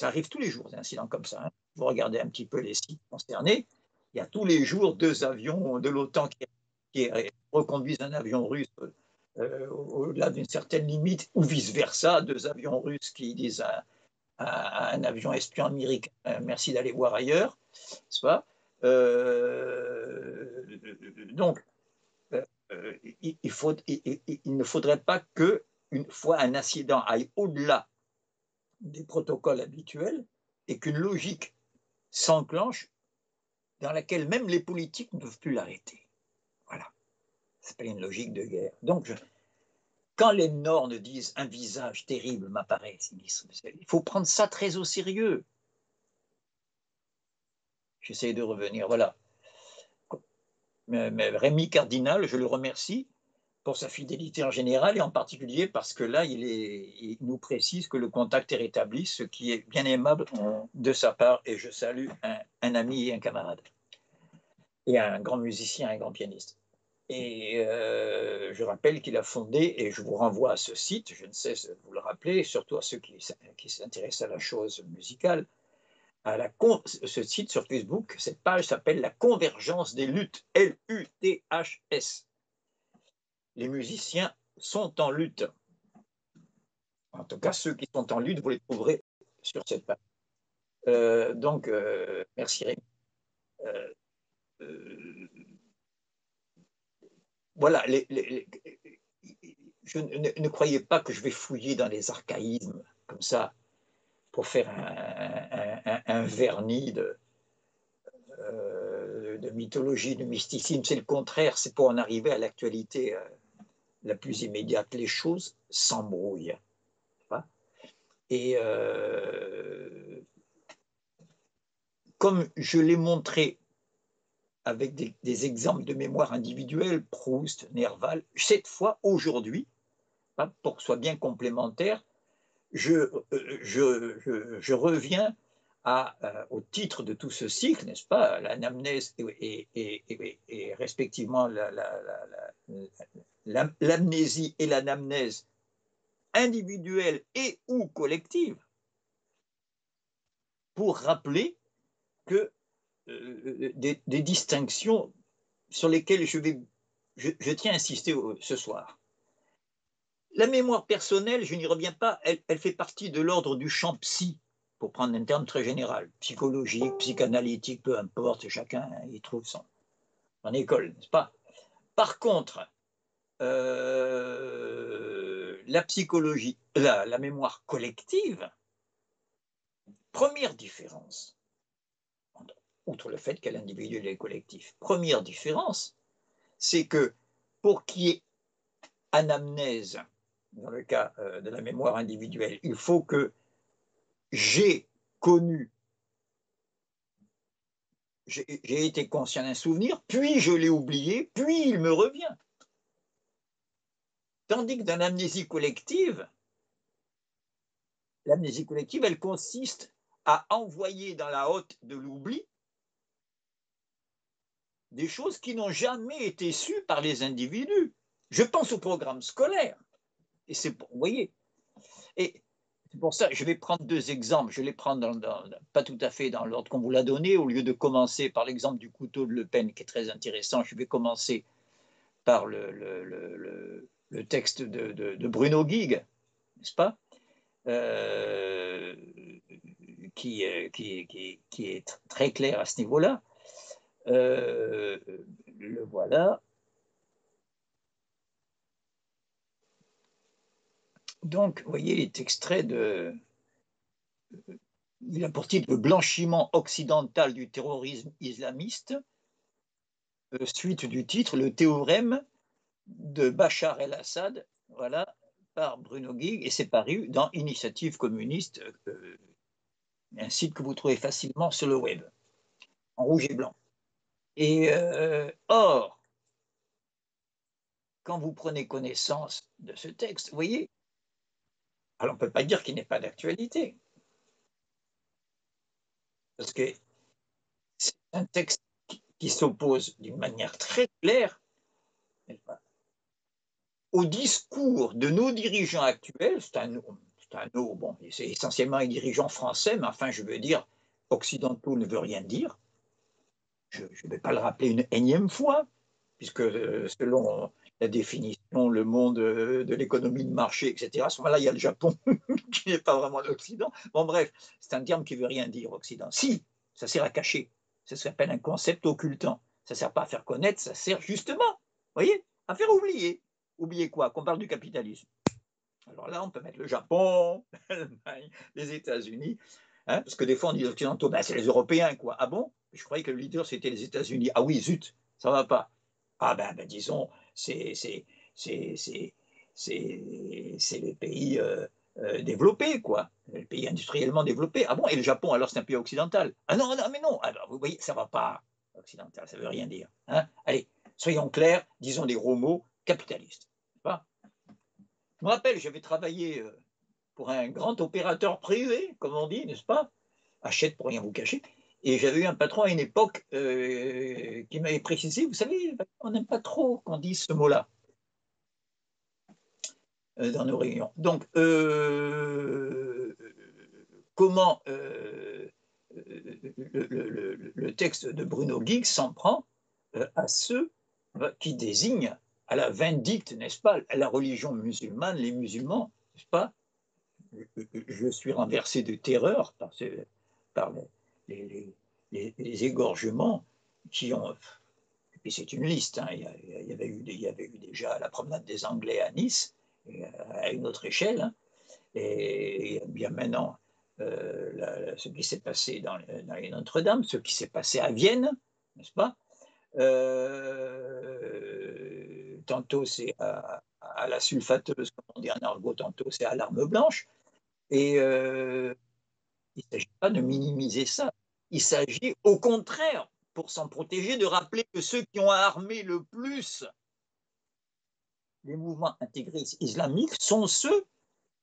arrive tous les jours, des incidents comme ça. Hein. Vous regardez un petit peu les sites concernés, il y a tous les jours deux avions de l'OTAN qui reconduisent un avion russe au-delà d'une certaine limite, ou vice-versa, deux avions russes qui disent à un avion espion américain merci d'aller voir ailleurs, n'est-ce pas? Donc, il ne faudrait pas que, une fois un incident aille au-delà des protocoles habituels et qu'une logique s'enclenche dans laquelle même les politiques ne peuvent plus l'arrêter. Voilà. Ça s'appelle une logique de guerre. Donc, quand les Nords disent un visage terrible m'apparaît, il faut prendre ça très au sérieux. J'essaie de revenir, voilà. Mais Rémi Cardinal, je le remercie pour sa fidélité en général et en particulier parce que là, il nous précise que le contact est rétabli, ce qui est bien aimable de sa part et je salue un ami et un camarade et un grand musicien, un grand pianiste. Et je rappelle qu'il a fondé, et je vous renvoie à ce site, je ne cesse de vous le rappeler, surtout à ceux qui s'intéressent à la chose musicale, ce site sur Facebook, cette page s'appelle La Convergence des luttes, Luths. Les musiciens sont en lutte. En tout cas, ceux qui sont en lutte, vous les trouverez sur cette page. Donc, merci Rémi. voilà, je ne croyais pas que je vais fouiller dans les archaïsmes comme ça pour faire un vernis de mythologie, de mysticisme. C'est le contraire, c'est pour en arriver à l'actualité la plus immédiate. Les choses s'embrouillent. Et comme je l'ai montré avec des exemples de mémoire individuelle, Proust, Nerval, cette fois, aujourd'hui, pour que ce soit bien complémentaire, je reviens au titre de tout ce cycle, n'est-ce pas, l'anamnèse et respectivement l'amnésie et l'anamnèse individuelle et ou collective, pour rappeler que des distinctions sur lesquelles je tiens à insister ce soir. La mémoire personnelle, je n'y reviens pas, elle fait partie de l'ordre du champ psy, pour prendre un terme très général, psychologique, psychanalytique, peu importe, chacun y trouve son école, n'est-ce pas? Par contre, la psychologie, la mémoire collective, première différence, outre le fait qu'elle est individuelle et collective, première différence, c'est que pour qu'il y ait anamnèse, dans le cas de la mémoire individuelle, il faut que j'ai connu, j'ai été conscient d'un souvenir, puis je l'ai oublié, puis il me revient. Tandis que dans l'amnésie collective, elle consiste à envoyer dans la hotte de l'oubli des choses qui n'ont jamais été sues par les individus. Je pense au programme scolaire. Et c'est, vous voyez, et c'est pour ça, je vais prendre deux exemples. Je les prends pas tout à fait dans l'ordre qu'on vous l'a donné. Au lieu de commencer par l'exemple du couteau de Le Pen, qui est très intéressant, je vais commencer par le texte de Bruno Guigues, n'est-ce pas, qui est très clair à ce niveau-là. Le voilà. Donc, vous voyez, il est extrait de... Il a pour titre « Le blanchiment occidental du terrorisme islamiste », suite du titre « Le théorème de Bachar el-Assad », voilà, par Bruno Guigues, et c'est paru dans Initiative communiste, un site que vous trouvez facilement sur le web, en rouge et blanc. Et or, quand vous prenez connaissance de ce texte, vous voyez, alors on ne peut pas dire qu'il n'est pas d'actualité, parce que c'est un texte qui s'oppose d'une manière très claire au discours de nos dirigeants actuels. C'est un nous, bon, c'est essentiellement les dirigeants français, mais enfin, je veux dire, occidentaux ne veut rien dire. Je ne vais pas le rappeler une énième fois, puisque selon la définition, le monde de l'économie de marché, etc., à ce moment-là, il y a le Japon, qui n'est pas vraiment l'Occident. Bon, bref, c'est un terme qui ne veut rien dire, Occident. Si, ça sert à cacher. Ça s'appelle un concept occultant. Ça ne sert pas à faire connaître, ça sert justement, vous voyez, à faire oublier. Oublier quoi? Qu'on parle du capitalisme. Alors là, on peut mettre le Japon, l'Allemagne, les États-Unis, hein, parce que des fois, on dit les Occidentaux, ben, c'est les Européens, quoi. Ah bon? Je croyais que le leader, c'était les États-Unis. Ah oui, zut, ça ne va pas. Ah ben, disons, c'est les pays développés, quoi. Les pays industriellement développés. Ah bon? Et le Japon, alors, c'est un pays occidental? Ah non, non, mais non. Alors, vous voyez, ça ne va pas. Occidental, ça ne veut rien dire. Hein? Allez, soyons clairs, disons des gros mots, capitaliste. Pas? Je me rappelle, j'avais travaillé pour un grand opérateur privé, comme on dit, n'est-ce pas? Achète pour rien vous cacher. Et j'avais eu un patron à une époque qui m'avait précisé, vous savez, on n'aime pas trop qu'on dise ce mot-là dans nos réunions. Donc, comment le texte de Bruno Guigues s'en prend à ceux qui désignent à la vindicte, n'est-ce pas, à la religion musulmane, les musulmans, n'est-ce pas? Je suis renversé de terreur par les égorgements qui ont Et puis c'est une liste, hein. Il y avait eu déjà la promenade des Anglais à Nice, à une autre échelle, hein. Et bien maintenant, ce qui s'est passé dans les Notre-Dame, ce qui s'est passé à Vienne, n'est-ce pas? Tantôt c'est à la sulfateuse, comme on dit en argot, tantôt c'est à l'arme blanche. Et il ne s'agit pas de minimiser ça. Il s'agit au contraire, pour s'en protéger, de rappeler que ceux qui ont armé le plus les mouvements intégristes islamiques sont ceux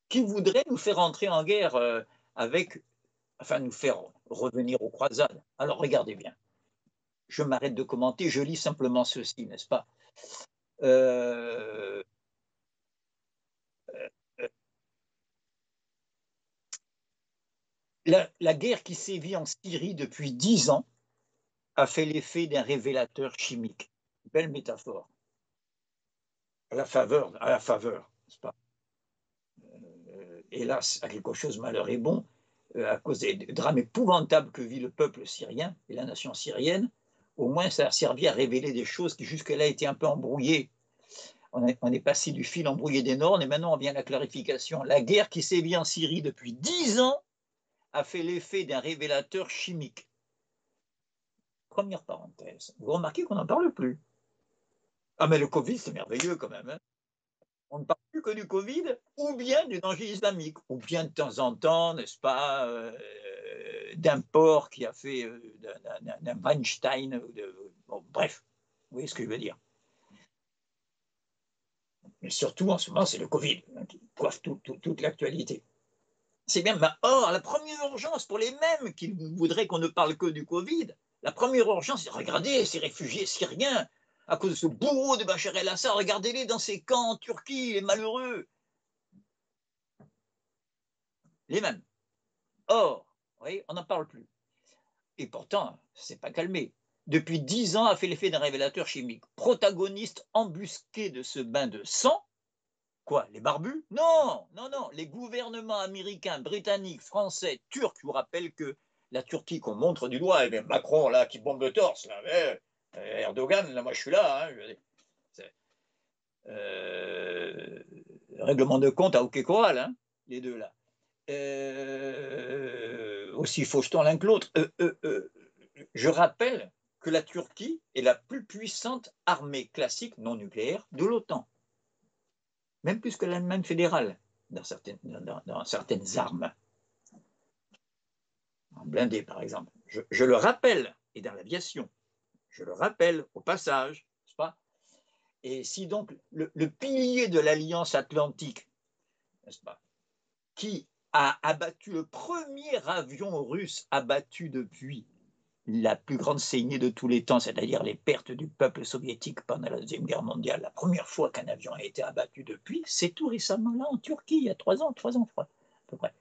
qui voudraient nous faire entrer en guerre enfin nous faire revenir aux croisades. Alors regardez bien, je m'arrête de commenter, je lis simplement ceci, n'est-ce pas? La guerre qui sévit en Syrie depuis 10 ans a fait l'effet d'un révélateur chimique. Belle métaphore. À la faveur, n'est-ce pas? Hélas, à quelque chose malheur est bon, à cause des drames épouvantables que vit le peuple syrien et la nation syrienne, au moins ça a servi à révéler des choses qui jusque-là étaient un peu embrouillées. On est passé du fil embrouillé des normes et maintenant on vient à la clarification. La guerre qui sévit en Syrie depuis 10 ans a fait l'effet d'un révélateur chimique. Première parenthèse. Vous remarquez qu'on n'en parle plus. Ah mais le Covid, c'est merveilleux quand même, hein. On ne parle plus que du Covid, ou bien du danger islamique, ou bien de temps en temps, n'est-ce pas, d'un porc qui a fait d'un Weinstein, bon, bref, vous voyez ce que je veux dire. Mais surtout en ce moment, c'est le Covid qui coiffe toute l'actualité. C'est bien, or, la première urgence pour les mêmes qui voudraient qu'on ne parle que du Covid, la première urgence, c'est regardez ces réfugiés syriens, à cause de ce bourreau de Bachar el-Assad, regardez-les dans ces camps en Turquie, les malheureux. Les mêmes. Or, oui, on n'en parle plus. Et pourtant, ça ne s'est pas calmé. Depuis 10 ans, a fait l'effet d'un révélateur chimique. Protagoniste embusqué de ce bain de sang, quoi, les barbus? Non, non, non, les gouvernements américains, britanniques, français, turcs. Je vous rappelle que la Turquie qu'on montre du doigt, et bien Macron là qui bombe le torse, là, Erdogan, là moi je suis là, hein, règlement de compte à OK Corral, hein, les deux là. Aussi fauchetant l'un que l'autre. Je rappelle que la Turquie est la plus puissante armée classique non nucléaire de l'OTAN, même plus que l'Allemagne fédérale dans certaines armes, en blindé par exemple. Je le rappelle, et dans l'aviation, je le rappelle au passage, n'est-ce pas? Et si donc le pilier de l'Alliance Atlantique, n'est-ce pas, qui a abattu le premier avion russe abattu depuis la plus grande saignée de tous les temps, c'est-à-dire les pertes du peuple soviétique pendant la Deuxième Guerre mondiale, la première fois qu'un avion a été abattu depuis, c'est tout récemment là en Turquie, il y a 3 ans, je crois, à peu près.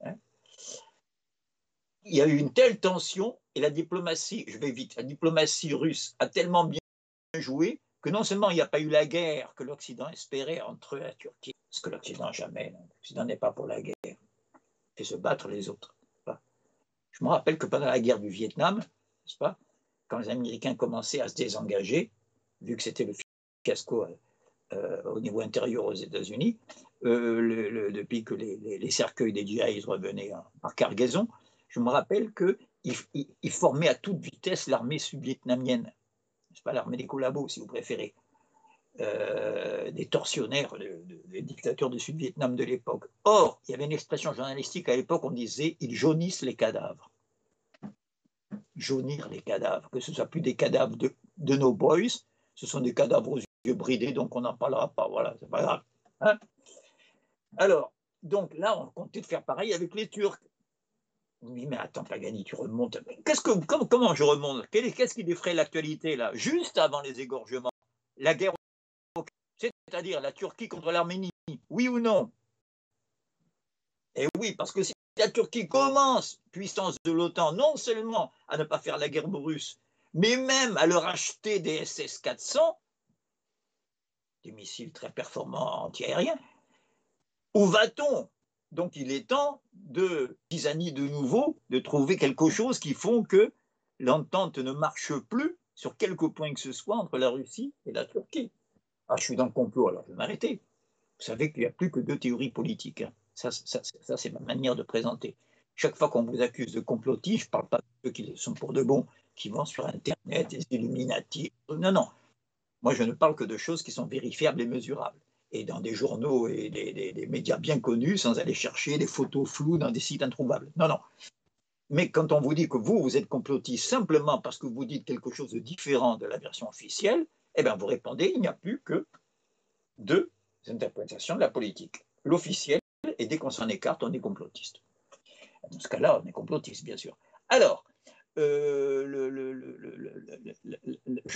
Hein? Il y a eu une telle tension et la diplomatie, je vais vite, la diplomatie russe a tellement bien joué que non seulement il n'y a pas eu la guerre que l'Occident espérait entre la Turquie, parce que l'Occident jamais, l'Occident n'est pas pour la guerre, il fait se battre les autres. Je me rappelle que pendant la guerre du Vietnam, n'est-ce pas, quand les Américains commençaient à se désengager, vu que c'était le fiasco au niveau intérieur aux États-Unis, depuis que les cercueils des GIs revenaient par cargaison, je me rappelle qu'ils formaient à toute vitesse l'armée sud-vietnamienne, c'est pas l'armée des collabos si vous préférez, des tortionnaires, des dictateurs du Sud-Vietnam de l'époque. Or, il y avait une expression journalistique à l'époque, on disait « ils jaunissent les cadavres ». Jaunir les cadavres, que ce ne soit plus des cadavres de nos boys, ce sont des cadavres aux yeux bridés, donc on n'en parlera pas, voilà, c'est pas grave. Hein? Alors, donc là, on comptait de faire pareil avec les Turcs. Oui, mais attends, Pagani, tu remontes. Comment je remonte? Qu'est-ce qui défraie l'actualité, là? Juste avant les égorgements, la guerre, c'est-à-dire la Turquie contre l'Arménie, oui ou non? Et oui, parce que si la Turquie commence, puissance de l'OTAN, non seulement à ne pas faire la guerre aux Russes, mais même à leur acheter des SS-400, des missiles très performants antiaériens, où va-t-on? Donc il est temps de tisanier de nouveau, de trouver quelque chose qui font que l'entente ne marche plus sur quelques points que ce soit entre la Russie et la Turquie. Ah, je suis dans le complot, alors je vais m'arrêter. Vous savez qu'il n'y a plus que deux théories politiques, hein. Ça, c'est ma manière de présenter. Chaque fois qu'on vous accuse de complotisme, je ne parle pas de ceux qui sont pour de bon, qui vont sur Internet, des Illuminati. Non, non. Moi, je ne parle que de choses qui sont vérifiables et mesurables. Et dans des journaux et des médias bien connus, sans aller chercher des photos floues dans des sites introuvables. Non, non. Mais quand on vous dit que vous êtes complotiste simplement parce que vous dites quelque chose de différent de la version officielle, eh bien, vous répondez, il n'y a plus que deux interprétations de la politique. L'officiel, et dès qu'on s'en écarte, on est complotiste. Dans ce cas-là, on est complotiste, bien sûr. Alors, je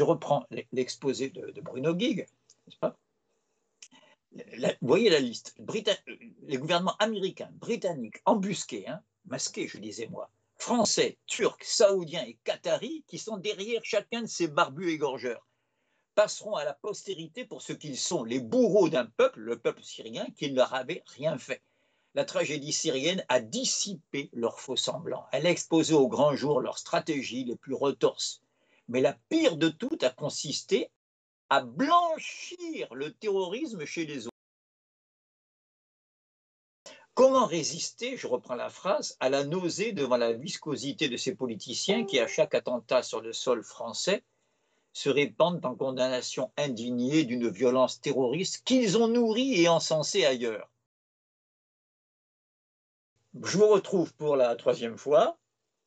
reprends l'exposé de Bruno Gig, n'est-ce pas? Vous voyez la liste. Les gouvernements américains, britanniques, embusqués, hein, masqués, je disais moi, français, turcs, saoudiens et qataris, qui sont derrière chacun de ces barbus égorgeurs, passeront à la postérité pour ce qu'ils sont, les bourreaux d'un peuple, le peuple syrien, qui ne leur avait rien fait. La tragédie syrienne a dissipé leurs faux semblants. Elle a exposé au grand jour leurs stratégies les plus retorses. Mais la pire de toutes a consisté à blanchir le terrorisme chez les autres. Comment résister, je reprends la phrase, à la nausée devant la viscosité de ces politiciens qui, à chaque attentat sur le sol français, se répandent en condamnation indignée d'une violence terroriste qu'ils ont nourrie et encensée ailleurs. Je vous retrouve pour la troisième fois,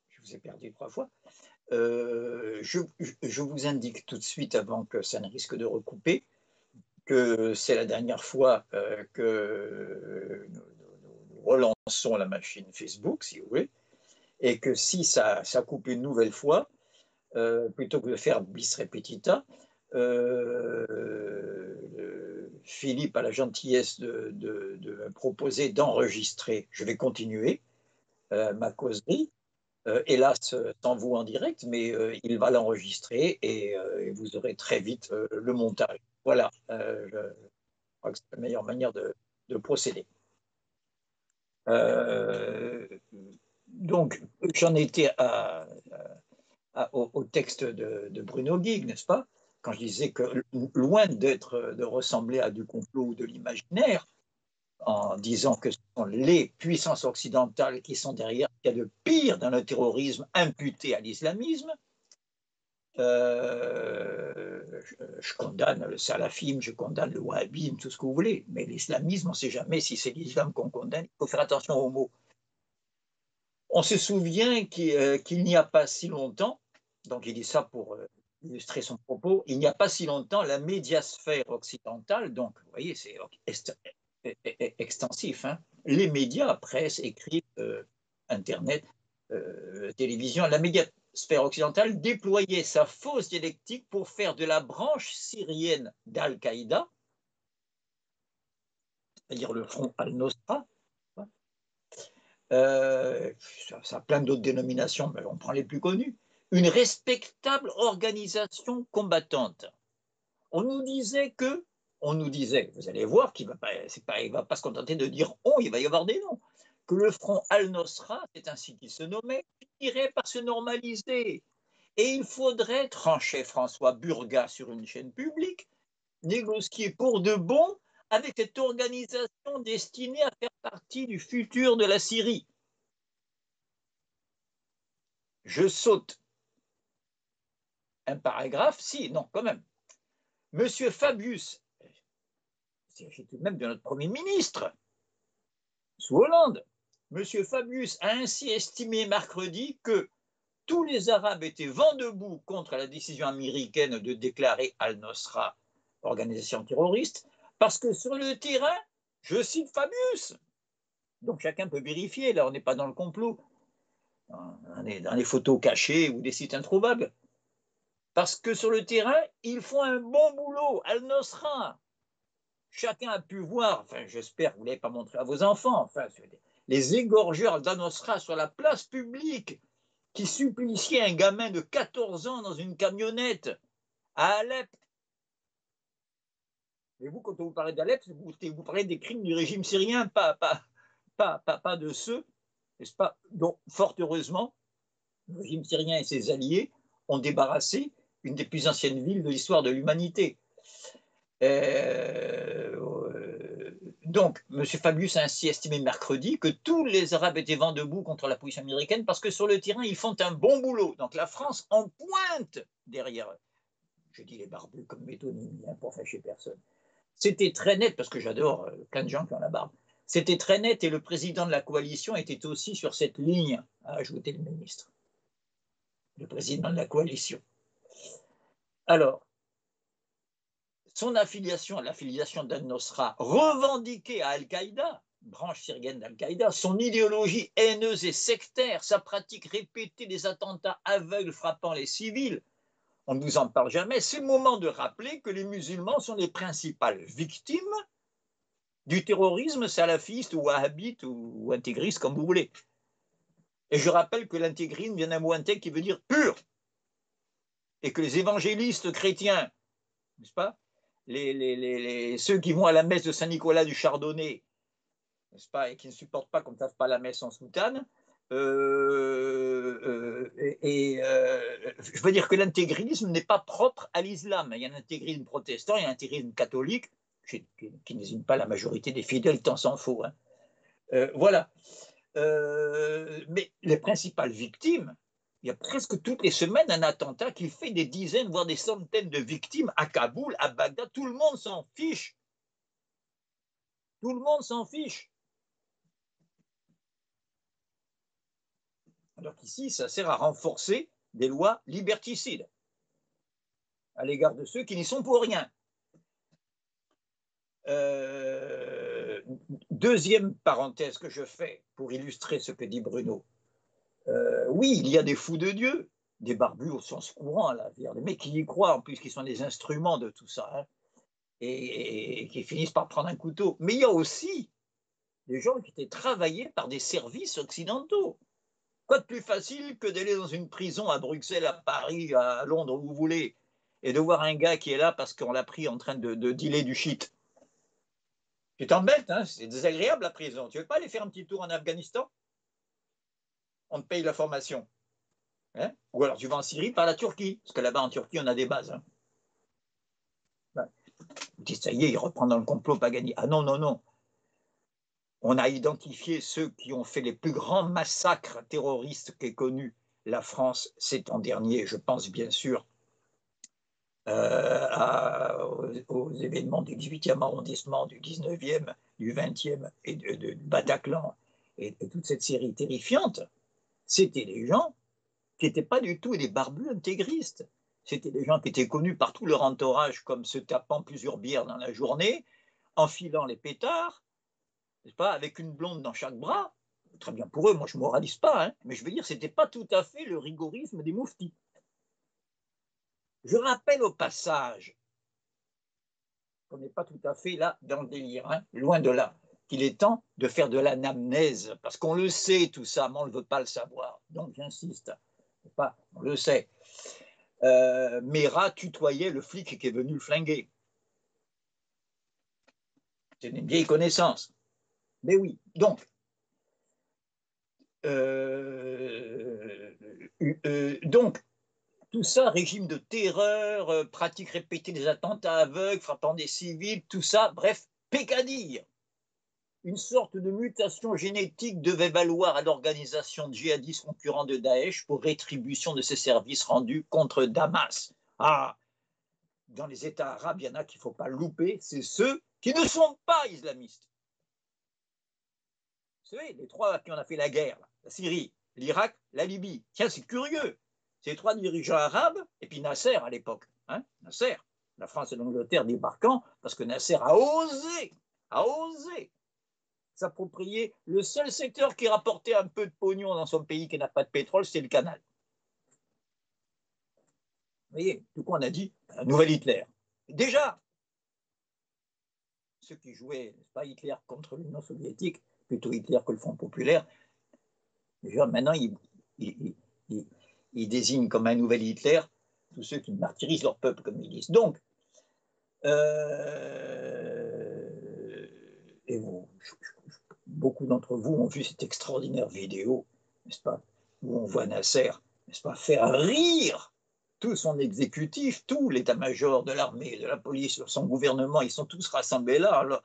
je vous ai perdu 3 fois, je vous indique tout de suite, avant que ça ne risque de recouper, que c'est la dernière fois que nous relançons la machine Facebook, si vous voulez, et que si ça coupe une nouvelle fois, plutôt que de faire bis repetita, Philippe a la gentillesse de me proposer d'enregistrer. Je vais continuer ma causerie, hélas sans vous en direct, mais il va l'enregistrer et vous aurez très vite le montage. Voilà, je crois que c'est la meilleure manière de procéder. Donc, j'en étais au texte de Bruno Gig, n'est-ce pas? Quand je disais que loin de ressembler à du complot ou de l'imaginaire, en disant que ce sont les puissances occidentales qui sont derrière, qu'il y a de pire dans le terrorisme imputé à l'islamisme, je condamne le salafisme, je condamne le wahhabisme, tout ce que vous voulez, mais l'islamisme, on ne sait jamais si c'est l'islam qu'on condamne, il faut faire attention aux mots. On se souvient qu'il n'y a pas si longtemps, donc il dit ça pour illustrer son propos, il n'y a pas si longtemps, la médiasphère occidentale, donc vous voyez, c'est extensif, hein, les médias, presse, écrite, Internet, télévision, la médiasphère occidentale déployait sa fausse dialectique pour faire de la branche syrienne d'Al-Qaïda, c'est-à-dire le front Al-Nosra, ça a plein d'autres dénominations, mais on prend les plus connues, une respectable organisation combattante. On nous disait, vous allez voir qu'il ne va pas se contenter de dire on, il va y avoir des noms, que le front Al-Nosra, c'est ainsi qu'il se nommait, finirait par se normaliser. Et il faudrait, trancher François Burga sur une chaîne publique, négocier pour de bon avec cette organisation destinée à faire partie du futur de la Syrie. Je saute un paragraphe, si, non, quand même. Monsieur Fabius, c'est tout de même de notre Premier ministre, sous Hollande, Monsieur Fabius a ainsi estimé mercredi que tous les Arabes étaient vent debout contre la décision américaine de déclarer Al-Nosra organisation terroriste, parce que sur le terrain, je cite Fabius, donc chacun peut vérifier, là on n'est pas dans le complot, on est dans les photos cachées ou des sites introuvables, parce que sur le terrain, ils font un bon boulot, Al-Nosra. Chacun a pu voir, enfin j'espère que vous ne l'avez pas montré à vos enfants, enfin les égorgeurs d'Al-Nosra sur la place publique qui suppliciaient un gamin de 14 ans dans une camionnette à Alep. Et vous, quand vous parlez d'Alep, vous parlez des crimes du régime syrien, pas de ceux, n'est-ce pas, dont, fort heureusement, le régime syrien et ses alliés ont débarrassé une des plus anciennes villes de l'histoire de l'humanité. Donc, M. Fabius a ainsi estimé mercredi que tous les Arabes étaient vent debout contre la position américaine parce que sur le terrain, ils font un bon boulot. Donc la France en pointe derrière eux. Je dis les barbus comme métonymie, hein, pour fâcher personne. C'était très net, parce que j'adore plein de gens qui ont la barbe. C'était très net et le président de la coalition était aussi sur cette ligne, a ajouté le ministre. Le président de la coalition. Alors, son affiliation à l'affiliation d'Al-Nosra, revendiquée à Al-Qaïda, branche syrienne d'Al-Qaïda, son idéologie haineuse et sectaire, sa pratique répétée des attentats aveugles frappant les civils, on ne vous en parle jamais, c'est le moment de rappeler que les musulmans sont les principales victimes du terrorisme salafiste ou wahhabite ou intégriste, comme vous voulez. Et je rappelle que l'intégrisme vient d'un mot intègre qui veut dire pur, et que les évangélistes chrétiens, n'est-ce pas, ceux qui vont à la messe de Saint-Nicolas du Chardonnay, n'est-ce pas, et qui ne supportent pas qu'on ne fasse pas la messe en soutane, je veux dire que l'intégrisme n'est pas propre à l'islam. Il y a un intégrisme protestant, il y a un intégrisme catholique, qui désigne pas la majorité des fidèles, tant s'en faut. Hein. Voilà. Mais les principales victimes, il y a presque toutes les semaines un attentat qui fait des dizaines, voire des centaines de victimes à Kaboul, à Bagdad. Tout le monde s'en fiche. Tout le monde s'en fiche. Alors qu'ici, ça sert à renforcer des lois liberticides à l'égard de ceux qui n'y sont pour rien. Deuxième parenthèse que je fais pour illustrer ce que dit Bruno. Oui, il y a des fous de Dieu, des barbus au sens courant, là, des mecs qui y croient, en plus, qui sont des instruments de tout ça, hein, et qui finissent par prendre un couteau. Mais il y a aussi des gens qui étaient travaillés par des services occidentaux. Quoi de plus facile que d'aller dans une prison à Bruxelles, à Paris, à Londres, où vous voulez, et de voir un gars qui est là parce qu'on l'a pris en train de dealer du shit. Tu t'embêtes, hein, c'est désagréable la prison. Tu veux pas aller faire un petit tour en Afghanistan? On te paye la formation. Hein, ou alors tu vas en Syrie par la Turquie, parce que là-bas en Turquie on a des bases. Hein. Ouais. Vous dites, ça y est, il reprend dans le complot Pagani. Ah non, non, non. On a identifié ceux qui ont fait les plus grands massacres terroristes qu'ait connus la France ces temps derniers. Je pense bien sûr aux événements du 18e arrondissement, du 19e, du 20e et de Bataclan et toute cette série terrifiante. C'était des gens qui n'étaient pas du tout des barbus intégristes. C'était des gens qui étaient connus par tout leur entourage comme se tapant plusieurs bières dans la journée, enfilant les pétards, n'est-ce pas, avec une blonde dans chaque bras. Très bien pour eux, moi je ne moralise pas, hein, mais je veux dire, ce n'était pas tout à fait le rigorisme des mouftis. Je rappelle au passage qu'on n'est pas tout à fait là dans le délire, hein, loin de là, qu'il est temps de faire de l'anamnèse, parce qu'on le sait tout ça, mais on ne veut pas le savoir. Donc j'insiste, pas, on le sait. Mera tutoyait le flic qui est venu le flinguer. C'est une vieille connaissance. Mais oui, donc, tout ça, régime de terreur, pratique répétée des attentats aveugles, frappant des civils, tout ça, bref, pécadille. Une sorte de mutation génétique devait valoir à l'organisation djihadiste concurrente de Daesh pour rétribution de ses services rendus contre Damas. Ah, dans les États arabes, il y en a qu'il ne faut pas louper, c'est ceux qui ne sont pas islamistes. Vous savez, les trois qui ont fait la guerre, la Syrie, l'Irak, la Libye. Tiens, c'est curieux. Ces trois dirigeants arabes, et puis Nasser à l'époque, hein, Nasser, la France et l'Angleterre débarquant, parce que Nasser a osé s'approprier le seul secteur qui rapportait un peu de pognon dans son pays qui n'a pas de pétrole, c'est le canal. Vous voyez, du coup on a dit un nouvel Hitler. Déjà, ceux qui jouaient, n'est-ce pas, Hitler contre l'Union soviétique, plutôt Hitler que le Front populaire, déjà maintenant ils désignent comme un nouvel Hitler tous ceux qui martyrisent leur peuple, comme ils disent. Donc, et beaucoup d'entre vous ont vu cette extraordinaire vidéo, n'est-ce pas, où on voit Nasser, n'est-ce pas, faire rire tout son exécutif, tout l'état-major de l'armée, de la police, son gouvernement, ils sont tous rassemblés là, alors,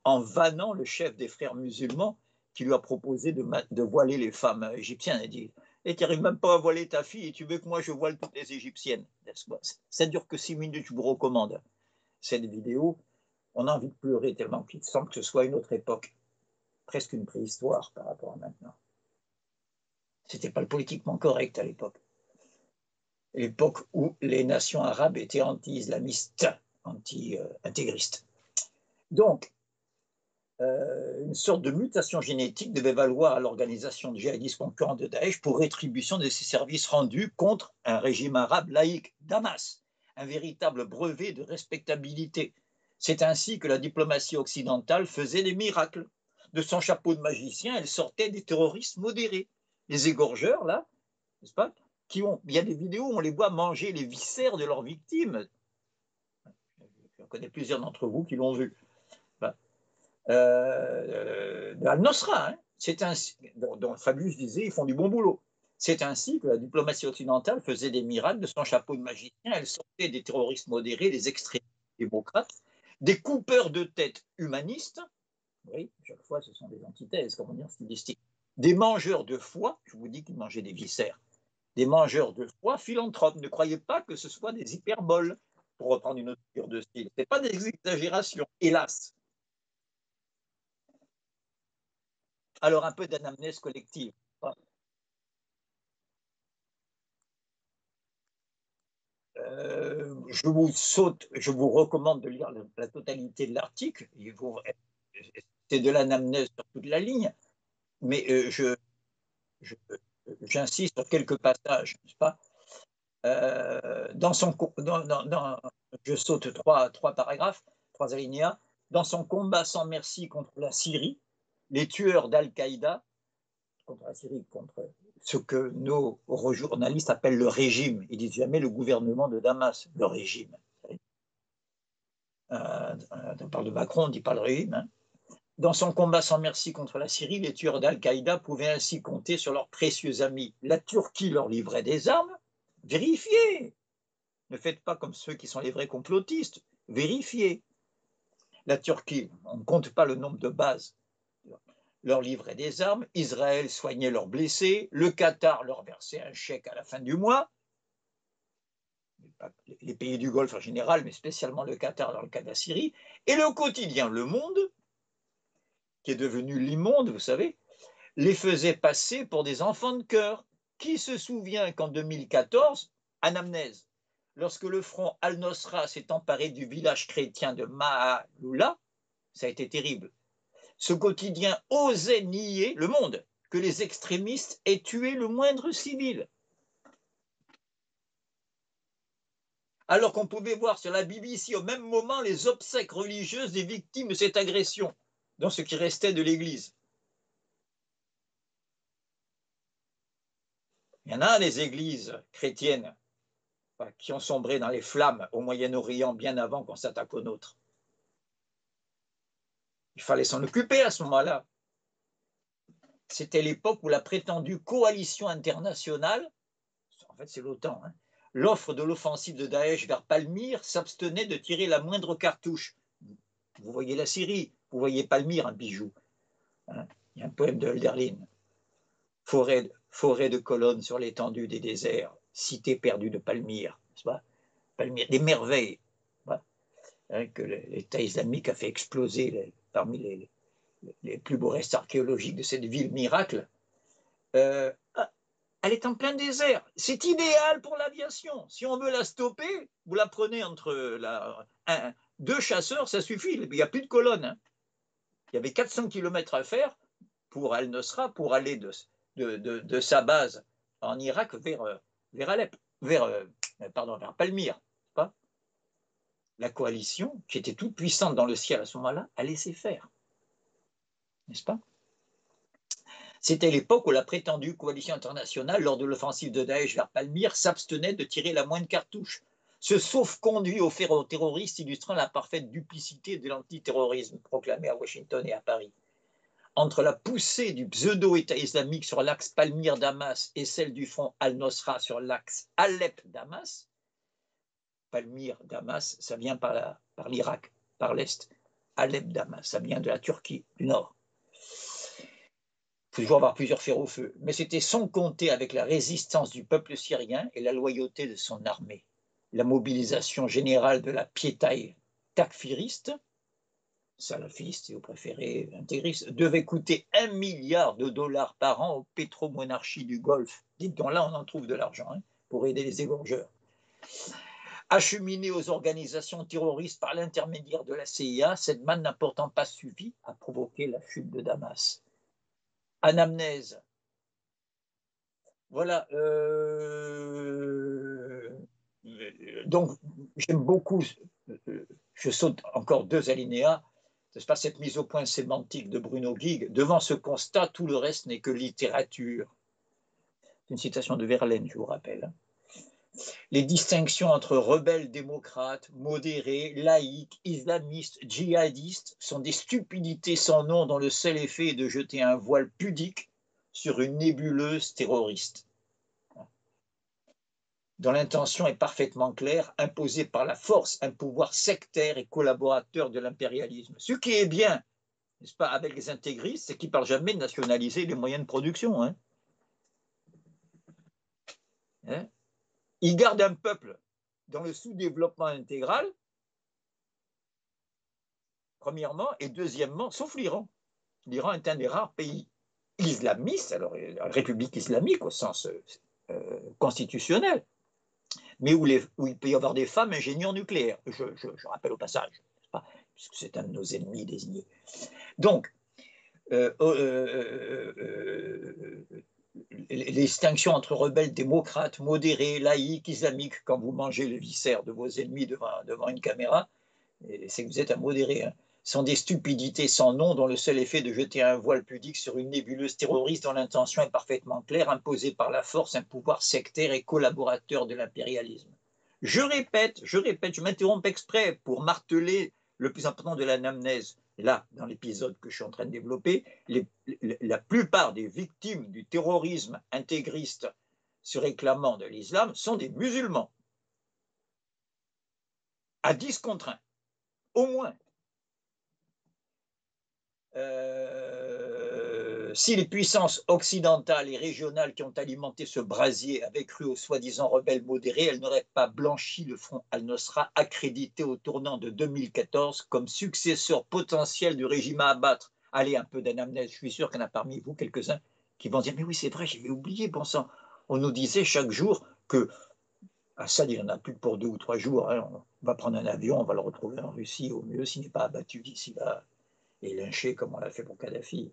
en vannant le chef des frères musulmans qui lui a proposé de voiler les femmes égyptiennes. Il dit, et tu n'arrives même pas à voiler ta fille et tu veux que moi je voile toutes les égyptiennes. Ça dure que 6 minutes, je vous recommande cette vidéo. On a envie de pleurer tellement qu'il semble que ce soit une autre époque, presque une préhistoire par rapport à maintenant. C'était pas le politiquement correct à l'époque. L'époque où les nations arabes étaient anti-islamistes, anti-intégristes. Donc, une sorte de mutation génétique devait valoir à l'organisation djihadiste concurrente de Daesh pour rétribution de ses services rendus contre un régime arabe laïque, Damas, un véritable brevet de respectabilité. C'est ainsi que la diplomatie occidentale faisait des miracles. De son chapeau de magicien, elle sortait des terroristes modérés. Les égorgeurs, là, n'est-ce pas, il y a des vidéos où on les voit manger les viscères de leurs victimes. Je connais plusieurs d'entre vous qui l'ont vu. De Al-Nosra, hein. C'est ainsi, dont Fabius disait, ils font du bon boulot. C'est ainsi que la diplomatie occidentale faisait des miracles de son chapeau de magicien. Elle sortait des terroristes modérés, des extrémistes démocrates, des coupeurs de tête humanistes. Oui, chaque fois, ce sont des antithèses, comment dire, stylistiques. Des mangeurs de foie, je vous dis qu'ils mangeaient des viscères. Des mangeurs de foie philanthropes. Ne croyez pas que ce soit des hyperboles, pour reprendre une autre figure de style. Ce n'est pas des exagérations, hélas. Alors, un peu d'anamnèse collective. Je vous recommande de lire la totalité de l'article. C'est de l'anamnèse sur toute la ligne, mais j'insiste sur quelques passages, n'est-ce pas? Je saute trois paragraphes, 3 alinéas. Dans son combat sans merci contre la Syrie, les tueurs d'Al-Qaïda, contre la Syrie, contre ce que nos journalistes appellent le régime. Ils disent jamais le gouvernement de Damas, le régime. On parle de Macron, on ne dit pas le régime. Hein. Dans son combat sans merci contre la Syrie, les tueurs d'Al-Qaïda pouvaient ainsi compter sur leurs précieux amis. La Turquie leur livrait des armes. Vérifiez. Ne faites pas comme ceux qui sont les vrais complotistes. Vérifiez. La Turquie, on ne compte pas le nombre de bases, leur livrait des armes. Israël soignait leurs blessés. Le Qatar leur versait un chèque à la fin du mois. Les pays du Golfe en général, mais spécialement le Qatar dans le cas de la Syrie. Et le quotidien Le Monde, qui est devenu l'immonde, vous savez, les faisait passer pour des enfants de cœur. Qui se souvient qu'en 2014, anamnèse, lorsque le front Al-Nosra s'est emparé du village chrétien de Maaloula, ça a été terrible. Ce quotidien osait nier, Le Monde, que les extrémistes aient tué le moindre civil. Alors qu'on pouvait voir sur la BBC au même moment les obsèques religieuses des victimes de cette agression, dans ce qui restait de l'Église. Il y en a des églises chrétiennes qui ont sombré dans les flammes au Moyen-Orient bien avant qu'on s'attaque aux nôtres. Il fallait s'en occuper à ce moment-là. C'était l'époque où la prétendue coalition internationale, en fait c'est l'OTAN, hein, l'offre de l'offensive de Daesh vers Palmyre s'abstenait de tirer la moindre cartouche. Vous voyez la Syrie, vous voyez Palmyre, un bijou. Hein. Il y a un poème de Hölderlin. Forêt de colonnes sur l'étendue des déserts, cité perdue de Palmyre, n'est-ce pas? Palmyre, des merveilles, hein, que l'État islamique a fait exploser parmi les plus beaux restes archéologiques de cette ville miracle. Elle est en plein désert. C'est idéal pour l'aviation. Si on veut la stopper, vous la prenez entre deux chasseurs, ça suffit. Il n'y a plus de colonne. Hein. Il y avait 400 km à faire pour Al-Nosra, pour aller de sa base en Irak vers Alep, vers Palmyre. Pas la coalition, qui était toute puissante dans le ciel à ce moment-là, a laissé faire. N'est-ce pas? C'était l'époque où la prétendue coalition internationale, lors de l'offensive de Daesh vers Palmyre, s'abstenait de tirer la moindre cartouche. Ce sauf-conduit offert aux terroristes illustrant la parfaite duplicité de l'antiterrorisme proclamé à Washington et à Paris. entre la poussée du pseudo-État islamique sur l'axe Palmyre-Damas et celle du front Al-Nosra sur l'axe Alep-Damas. Palmyre-Damas, ça vient par l'Irak, par l'Est. Alep-Damas, ça vient de la Turquie, du Nord. Il faut toujours avoir plusieurs fers au feu. Mais c'était sans compter avec la résistance du peuple syrien et la loyauté de son armée. La mobilisation générale de la piétaille takfiriste, salafiste, si vous préférez, intégriste, devait coûter 1 milliard de dollars par an aux pétromonarchies du Golfe. Dites donc là, on en trouve de l'argent pour aider les égorgeurs. Acheminée aux organisations terroristes par l'intermédiaire de la CIA, cette manne n'a pourtant pas suffi à provoquer la chute de Damas. Anamnèse. Voilà. Donc, j'aime beaucoup, je saute encore 2 alinéas, n'est-ce pas, cette mise au point sémantique de Bruno Gig. Devant ce constat, tout le reste n'est que littérature. C'est une citation de Verlaine, je vous rappelle. Les distinctions entre rebelles démocrates, modérés, laïcs, islamistes, djihadistes sont des stupidités sans nom dont le seul effet est de jeter un voile pudique sur une nébuleuse terroriste, dont l'intention est parfaitement claire, imposée par la force un pouvoir sectaire et collaborateur de l'impérialisme. Ce qui est bien, n'est-ce pas, avec les intégristes, c'est qu'ils ne parlent jamais de nationaliser les moyens de production. Ils gardent un peuple dans le sous-développement intégral, premièrement, et deuxièmement, sauf l'Iran. L'Iran est un des rares pays islamistes, alors république islamique au sens constitutionnel, mais où il peut y avoir des femmes ingénieurs nucléaires. Je rappelle au passage, puisque c'est un de nos ennemis désignés. Donc, les distinctions entre rebelles, démocrates, modérés, laïcs, islamiques, quand vous mangez le viscère de vos ennemis devant une caméra, c'est que vous êtes un modéré, sont des stupidités sans nom dont le seul effet est de jeter un voile pudique sur une nébuleuse terroriste dont l'intention est parfaitement claire, imposée par la force un pouvoir sectaire et collaborateur de l'impérialisme. Je répète, je m'interromps exprès pour marteler le plus important de l'anamnèse. Là, dans l'épisode que je suis en train de développer, la plupart des victimes du terrorisme intégriste se réclamant de l'islam sont des musulmans. À 10 contre 1, au moins. Si les puissances occidentales et régionales qui ont alimenté ce brasier avaient cru aux soi-disant rebelles modérés, elles n'auraient pas blanchi le front Al-Nosra, accrédité au tournant de 2014 comme successeur potentiel du régime à abattre. Allez, un peu d'anamnèse, je suis sûr qu'il y en a parmi vous quelques-uns qui vont dire « Mais oui, c'est vrai, j'avais oublié, bon sang. » On nous disait chaque jour que Assad, il n'en a plus que pour 2 ou 3 jours. On va prendre un avion, on va le retrouver en Russie, au mieux, s'il n'est pas abattu d'ici là et lynché comme on l'a fait pour Kadhafi.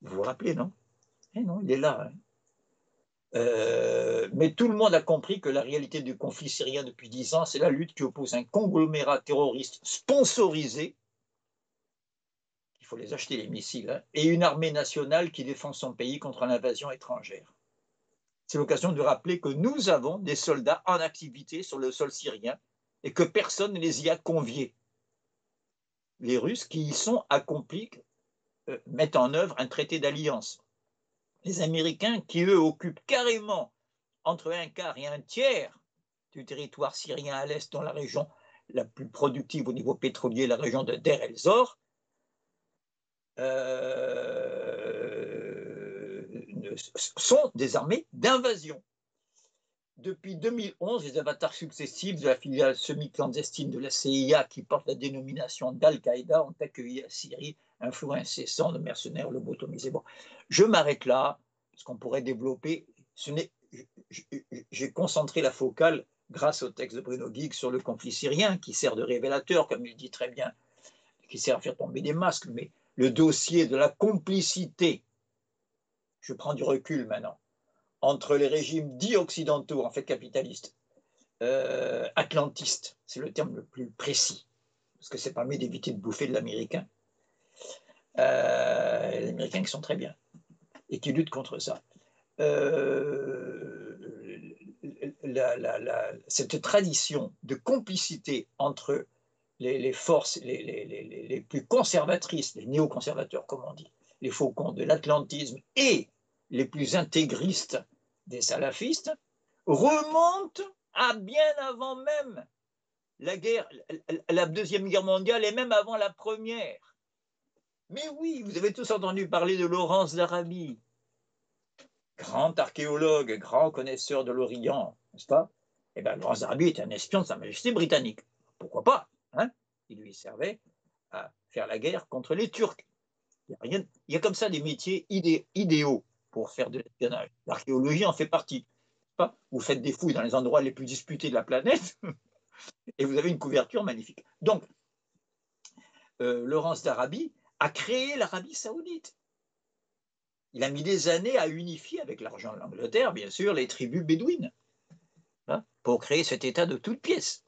Vous vous rappelez, non? Eh non, il est là. Mais tout le monde a compris que la réalité du conflit syrien depuis 10 ans, c'est la lutte qui oppose un conglomérat terroriste sponsorisé, il faut les acheter les missiles, et une armée nationale qui défend son pays contre l'invasion étrangère. C'est l'occasion de rappeler que nous avons des soldats en activité sur le sol syrien et que personne ne les y a conviés. Les Russes qui y sont accomplis mettent en œuvre un traité d'alliance. Les Américains qui, eux, occupent carrément entre 1/4 et 1/3 du territoire syrien à l'est, dans la région la plus productive au niveau pétrolier, la région de Deir el-Zor, sont des armées d'invasion. Depuis 2011, les avatars successifs de la filiale semi-clandestine de la CIA qui porte la dénomination d'Al-Qaïda ont accueilli la Syrie un flot incessant de mercenaires lobotomisés. Bon, je m'arrête là, parce qu'on pourrait développer. J'ai concentré la focale, grâce au texte de Bruno Gig, sur le conflit syrien, qui sert de révélateur, comme il dit très bien, qui sert à faire tomber des masques, mais le dossier de la complicité, je prends du recul maintenant, entre les régimes dits occidentaux, en fait capitalistes, atlantistes, c'est le terme le plus précis, parce que ça permet d'éviter de bouffer de l'américain. Les Américains qui sont très bien et qui luttent contre ça. Cette tradition de complicité entre les forces les plus conservatrices, les néoconservateurs, comme on dit, les faucons de l'atlantisme et les plus intégristes des salafistes, remontent à bien avant même la Deuxième Guerre mondiale et même avant la Première. Mais oui, vous avez tous entendu parler de Laurence d'Arabie, grand archéologue, grand connaisseur de l'Orient, n'est-ce pas? Eh bien, Laurence d'Arabie est un espion de Sa Majesté britannique. Pourquoi pas, hein? Il lui servait à faire la guerre contre les Turcs. Il y a comme ça des métiers idéaux pour faire de l'espionnage. L'archéologie en fait partie. Pas? Vous faites des fouilles dans les endroits les plus disputés de la planète et vous avez une couverture magnifique. Donc, Laurence d'Arabie a créé l'Arabie saoudite. Il a mis des années à unifier, avec l'argent de l'Angleterre, bien sûr, les tribus bédouines, hein, pour créer cet État de toutes pièces.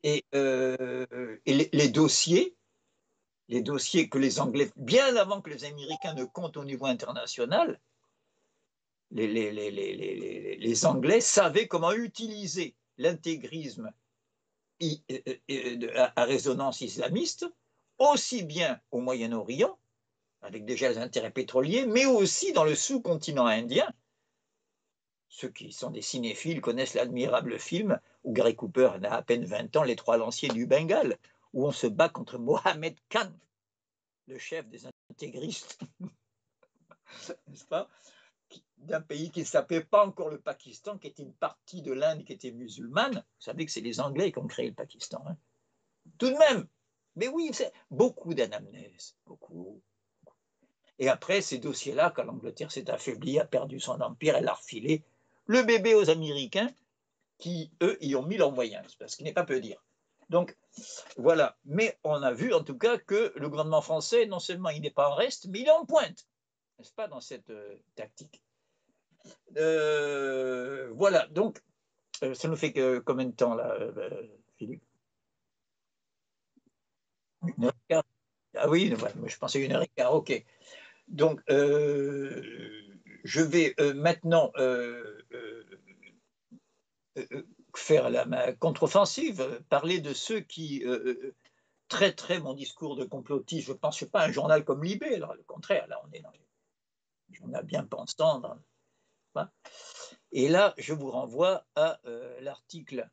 Et les dossiers que les Anglais, bien avant que les Américains ne comptent au niveau international, les Anglais savaient comment utiliser l'intégrisme à résonance islamiste, aussi bien au Moyen-Orient, avec déjà les intérêts pétroliers, mais aussi dans le sous-continent indien. Ceux qui sont des cinéphiles connaissent l'admirable film où Gary Cooper a à peine 20 ans, Les Trois Lanciers du Bengale, où on se bat contre Mohammed Khan, le chef des intégristes, n'est-ce pas, d'un pays qui ne s'appelait pas encore le Pakistan, qui était une partie de l'Inde qui était musulmane. Vous savez que c'est les Anglais qui ont créé le Pakistan, hein. Tout de même. Mais oui, c'est beaucoup d'anamnèse, beaucoup. Et après, ces dossiers-là, quand l'Angleterre s'est affaiblie, a perdu son empire, elle a refilé le bébé aux Américains, qui, eux, y ont mis leurs moyens, ce qui n'est pas peu dire. Donc, voilà. Mais on a vu, en tout cas, que le gouvernement français, non seulement il n'est pas en reste, mais il est en pointe, n'est-ce pas, dans cette tactique. Voilà. Donc, ça nous fait que combien de temps, là, Philippe? 1h15. Ah oui, je pensais 1h15, ok. Donc, je vais maintenant faire ma contre-offensive, parler de ceux qui traiteraient mon discours de complotiste. Je ne pense pas à un journal comme Libé, alors, le contraire, là on est dans les journaux bien pensants. Et là, je vous renvoie à l'article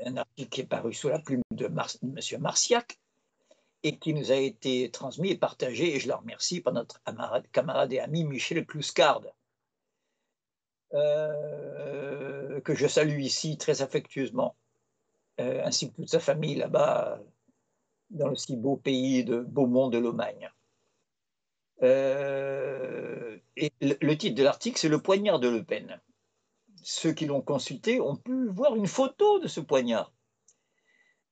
un article qui est paru sous la plume de M. Marciac et qui nous a été transmis et partagé, et je le remercie, par notre camarade et ami Michel Clouscard, que je salue ici très affectueusement, ainsi que toute sa famille là-bas, dans le si beau pays de Beaumont de Lomagne. Et le titre de l'article, c'est Le poignard de Le Pen. Ceux qui l'ont consulté ont pu voir une photo de ce poignard.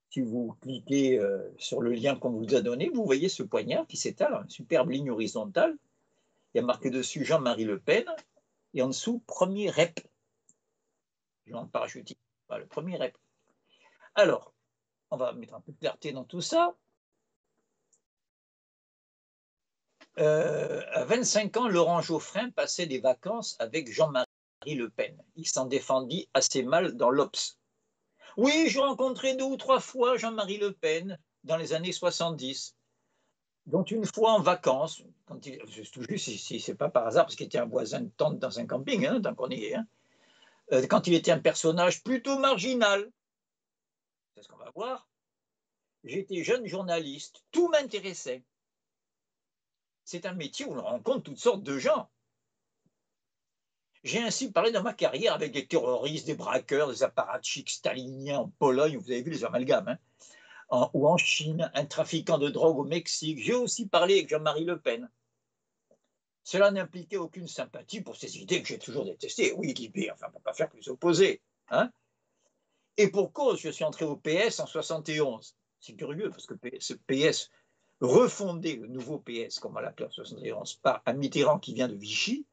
Si vous cliquez sur le lien qu'on vous a donné, vous voyez ce poignard qui s'étale en une superbe ligne horizontale. Il y a marqué dessus Jean-Marie Le Pen et en dessous premier rep. Jean parachutiste. Voilà, le premier rep. Alors, on va mettre un peu de clarté dans tout ça. À 25 ans, Laurent Geoffrin passait des vacances avec Jean-Marie Le Pen. Il s'en défendit assez mal dans l'Obs. Oui, j'ai rencontré 2 ou 3 fois Jean-Marie Le Pen dans les années 70, dont une fois en vacances, tout juste si c'est pas par hasard, parce qu'il était un voisin de tente dans un camping, hein, tant qu'on y est, hein, quand il était un personnage plutôt marginal. C'est ce qu'on va voir. J'étais jeune journaliste, tout m'intéressait. C'est un métier où on rencontre toutes sortes de gens. J'ai ainsi parlé dans ma carrière avec des terroristes, des braqueurs, des apparatchiks staliniens en Pologne, vous avez vu les amalgames, hein, ou en Chine, un trafiquant de drogue au Mexique. J'ai aussi parlé avec Jean-Marie Le Pen. Cela n'impliquait aucune sympathie pour ces idées que j'ai toujours détestées. Oui, Libé, enfin, pour ne pas faire plus opposé. Hein. Et pour cause, je suis entré au PS en 71. C'est curieux, parce que ce PS refondé, le nouveau PS, comme on l'appelle en 71, par un Mitterrand qui vient de Vichy,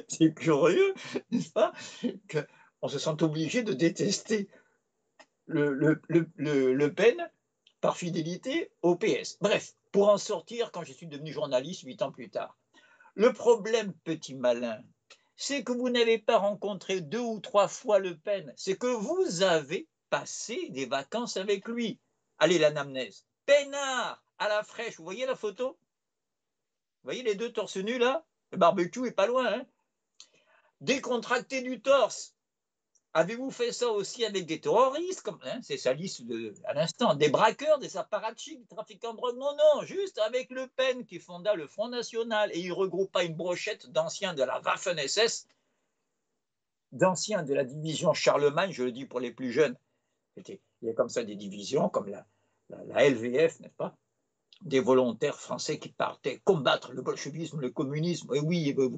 c'est curieux, n'est-ce pas, qu'on se sent obligé de détester le Pen par fidélité au PS. Bref, pour en sortir, quand je suis devenu journaliste 8 ans plus tard, le problème, petit malin, c'est que vous n'avez pas rencontré 2 ou 3 fois Le Pen, c'est que vous avez passé des vacances avec lui. Allez, l'anamnèse. Peinard, à la fraîche, vous voyez la photo? Vous voyez les deux torse nus là? Le barbecue est pas loin, hein? Décontracté du torse. Avez-vous fait ça aussi avec des terroristes, comme hein, c'est sa liste à l'instant, des braqueurs, des apparatchiks, des trafiquants de drogue? Non, non, juste avec Le Pen qui fonda le Front National et il regroupa une brochette d'anciens de la Waffen-SS, d'anciens de la division Charlemagne, je le dis pour les plus jeunes. Il y a comme ça des divisions, comme la LVF, n'est-ce pas? Des volontaires français qui partaient combattre le bolchevisme, le communisme. Et oui, le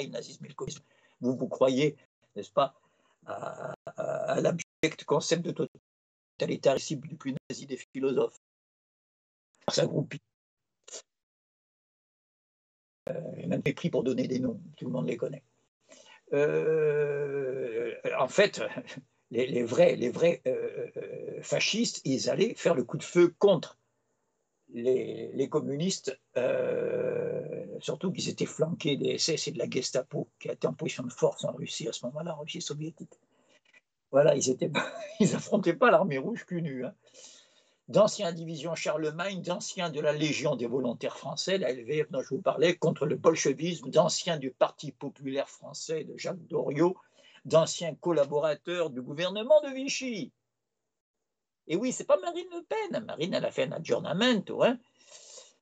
nazisme et le communisme. Vous croyez, n'est-ce pas, à l'abject concept de totalitarisme du plus nazi des philosophes. Ça groupie. Il y a même des prix pour donner des noms, tout le monde les connaît. En fait, les vrais fascistes, ils allaient faire le coup de feu contre les communistes, surtout qu'ils étaient flanqués des SS et de la Gestapo, qui étaient en position de force en Russie à ce moment-là, en Russie soviétique. Voilà, ils n'affrontaient pas l'armée rouge cul nu. Hein. D'anciens divisions Charlemagne, d'anciens de la Légion des volontaires français, la LVF dont je vous parlais, contre le bolchevisme, d'anciens du Parti populaire français de Jacques Doriot, d'anciens collaborateurs du gouvernement de Vichy. Et oui, c'est pas Marine Le Pen. Marine, elle a fait un aggiornamento. Hein.